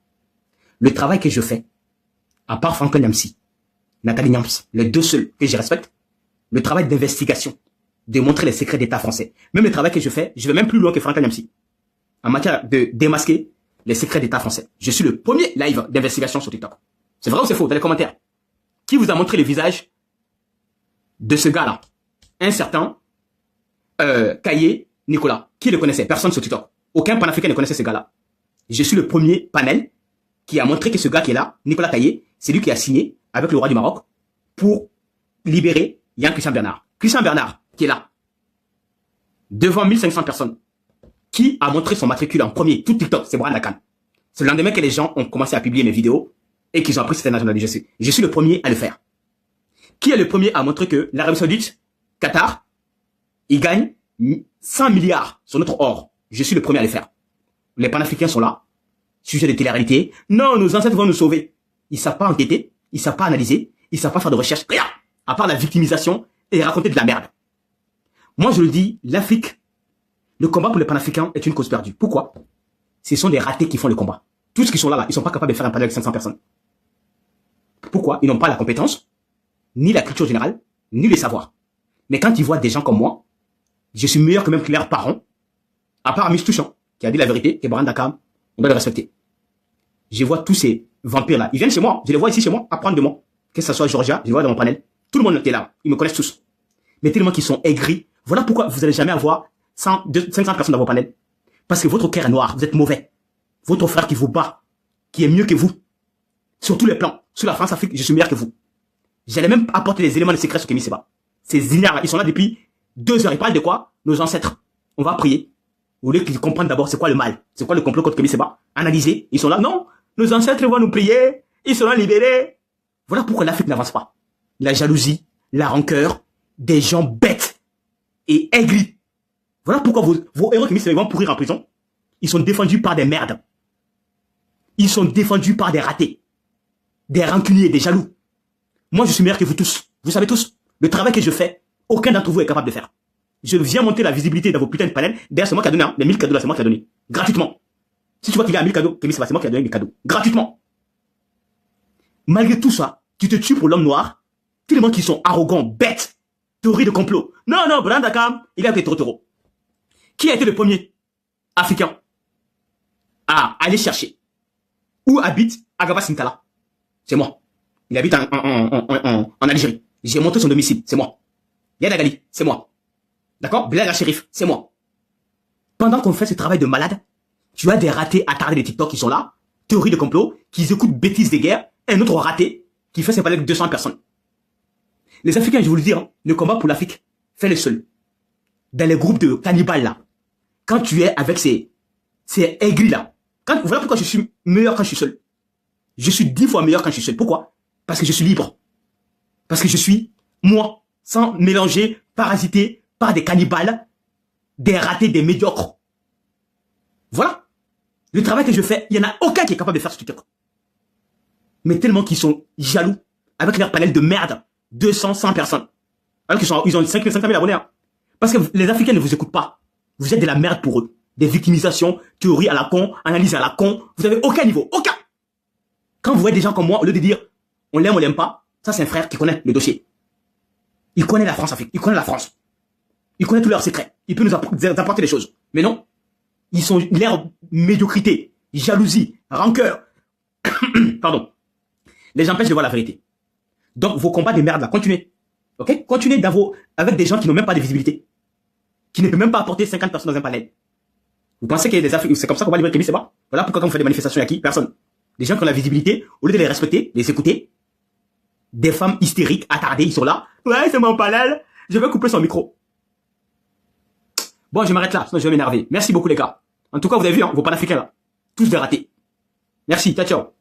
Speaker 1: Le travail que je fais, à part Franck Nyamsi, Nathalie Nyams, les deux seuls que je respecte, le travail d'investigation, de montrer les secrets d'État français. Même le travail que je fais, je vais même plus loin que Franck Nyamsi. En matière de démasquer les secrets d'État français. Je suis le premier live d'investigation sur TikTok. C'est vrai ou c'est faux? Dans les commentaires. Qui vous a montré le visage de ce gars-là? Un certain Kaye Nicolas. Qui le connaissait? Personne sur TikTok. Aucun panafricain ne connaissait ce gars-là. Je suis le premier panel qui a montré que ce gars qui est là, Nicolas Kaye, c'est lui qui a signé avec le roi du Maroc pour libérer Yann Christian Bernard. Christian Bernard, qui est là, devant 1500 personnes. Qui a montré son matricule en premier? Tout TikTok, c'est Branda Kam. C'est le lendemain que les gens ont commencé à publier mes vidéos et qu'ils ont appris que c'était un agent de l'IGC. Je suis le premier à le faire. Qui est le premier à montrer que l'Arabie Saoudite, Qatar, ils gagnent 100 milliards sur notre or? Je suis le premier à le faire. Les panafricains sont là. Sujet de télé-réalité. Non, nos ancêtres vont nous sauver. Ils savent pas enquêter. Ils savent pas analyser. Ils savent pas faire de recherche. Rien. À part la victimisation et raconter de la merde. Moi, je le dis, l'Afrique, le combat pour les panafricains est une cause perdue. Pourquoi? Ce sont des ratés qui font le combat. Tous ceux qui sont là, ils sont pas capables de faire un panel avec 500 personnes. Pourquoi? Ils n'ont pas la compétence, ni la culture générale, ni le savoir. Mais quand ils voient des gens comme moi, je suis meilleur que même que leurs parents, à part Amish Touchant, qui a dit la vérité, et Branda Kam, on doit le respecter. Je vois tous ces vampires-là. Ils viennent chez moi. Je les vois ici chez moi, apprendre de moi. Que ce soit Georgia, je les vois dans mon panel. Tout le monde est là. Ils me connaissent tous. Mais tellement qu'ils sont aigris. Voilà pourquoi vous n'allez jamais avoir 500 personnes dans vos panels. Parce que votre cœur est noir. Vous êtes mauvais. Votre frère qui vous bat, qui est mieux que vous. Sur tous les plans. Sur la France-Afrique, je suis meilleur que vous. J'allais même apporter les éléments de secret sur Kémy Séba. Ces ignares, ils sont là depuis 2 heures. Ils parlent de quoi? Nos ancêtres. On va prier. Vous voulez qu'ils comprennent d'abord c'est quoi le mal? C'est quoi le complot contre Kémy Séba? Analysez. Ils sont là. Non. Nos ancêtres vont nous prier. Ils seront libérés. Voilà pourquoi l'Afrique n'avance pas. La jalousie, la rancœur, des gens bêtes et aigris. Voilà pourquoi vos héros Kémy Séba vont pourrir en prison. Ils sont défendus par des merdes. Ils sont défendus par des ratés. Des rancuniers, des jaloux. Moi, je suis meilleur que vous tous. Vous savez tous, le travail que je fais, aucun d'entre vous est capable de faire. Je viens monter la visibilité dans vos putains de panels. D'ailleurs, c'est moi qui ai donné, hein. Les 1000 cadeaux là, c'est moi qui ai donné. Gratuitement. Si tu vois qu'il y a 1000 cadeaux, Kémy Séba, c'est moi qui ai donné les cadeaux. Gratuitement. Malgré tout ça, tu te tues pour l'homme noir. Tellement qu'ils sont arrogants, bêtes. Théorie de complot. Non, non, Branda Kam, il a été trop. Qui a été le premier Africain à aller chercher Où habite Agaba Sintala? C'est moi. Il habite en Algérie. J'ai montré son domicile, c'est moi. Yad Agali, c'est moi. D'accord? Bilal Shérif, c'est moi. Pendant qu'on fait ce travail de malade, tu as des ratés attardés de TikTok qui sont là, théorie de complot, qui écoutent bêtises des guerres, et un autre raté qui fait ses palais de 200 personnes. Les Africains, je vous le dis, hein, le combat pour l'Afrique, fais le seul. Dans les groupes de cannibales là, quand tu es avec ces aigris là, voilà pourquoi je suis meilleur quand je suis seul. Je suis 10 fois meilleur quand je suis seul. Pourquoi? Parce que je suis libre. Parce que je suis moi, sans mélanger, parasité par des cannibales, des ratés, des médiocres. Voilà. Le travail que je fais, il n'y en a aucun qui est capable de faire ce truc. Mais tellement qu'ils sont jaloux, avec leur panel de merde, 200, 100 personnes. Alors qu'ils ont 5 000 abonnés. Hein. Parce que les Africains ne vous écoutent pas. Vous êtes de la merde pour eux. Des victimisations, théories à la con, analyse à la con. Vous n'avez aucun niveau. Aucun. Quand vous voyez des gens comme moi, au lieu de dire on l'aime, on l'aime pas, ça c'est un frère qui connaît le dossier. Il connaît la France-Afrique. Il connaît la France. Il connaît tous leurs secrets. Il peut nous apporter des choses. Mais non. Ils sont l'air médiocrité, jalousie, rancœur. Pardon. Les empêchent de voir la vérité. Donc, vos combats de merde là, continuez. Ok? Continuez avec des gens qui n'ont même pas de visibilité. Qui ne peuvent même pas apporter 50 personnes dans un panel. Vous pensez qu'il y a des Africains, c'est comme ça qu'on va libérer Kémy, c'est pas? Voilà pourquoi quand on fait des manifestations, il y a qui? Personne. Des gens qui ont la visibilité, au lieu de les respecter, les écouter, des femmes hystériques, attardées, ils sont là. Ouais, c'est mon panel. Je vais couper son micro. Bon, je m'arrête là, sinon je vais m'énerver. Merci beaucoup les gars. En tout cas, vous avez vu, hein, vos panafricains là. Tous des ratés. Merci, ciao, ciao.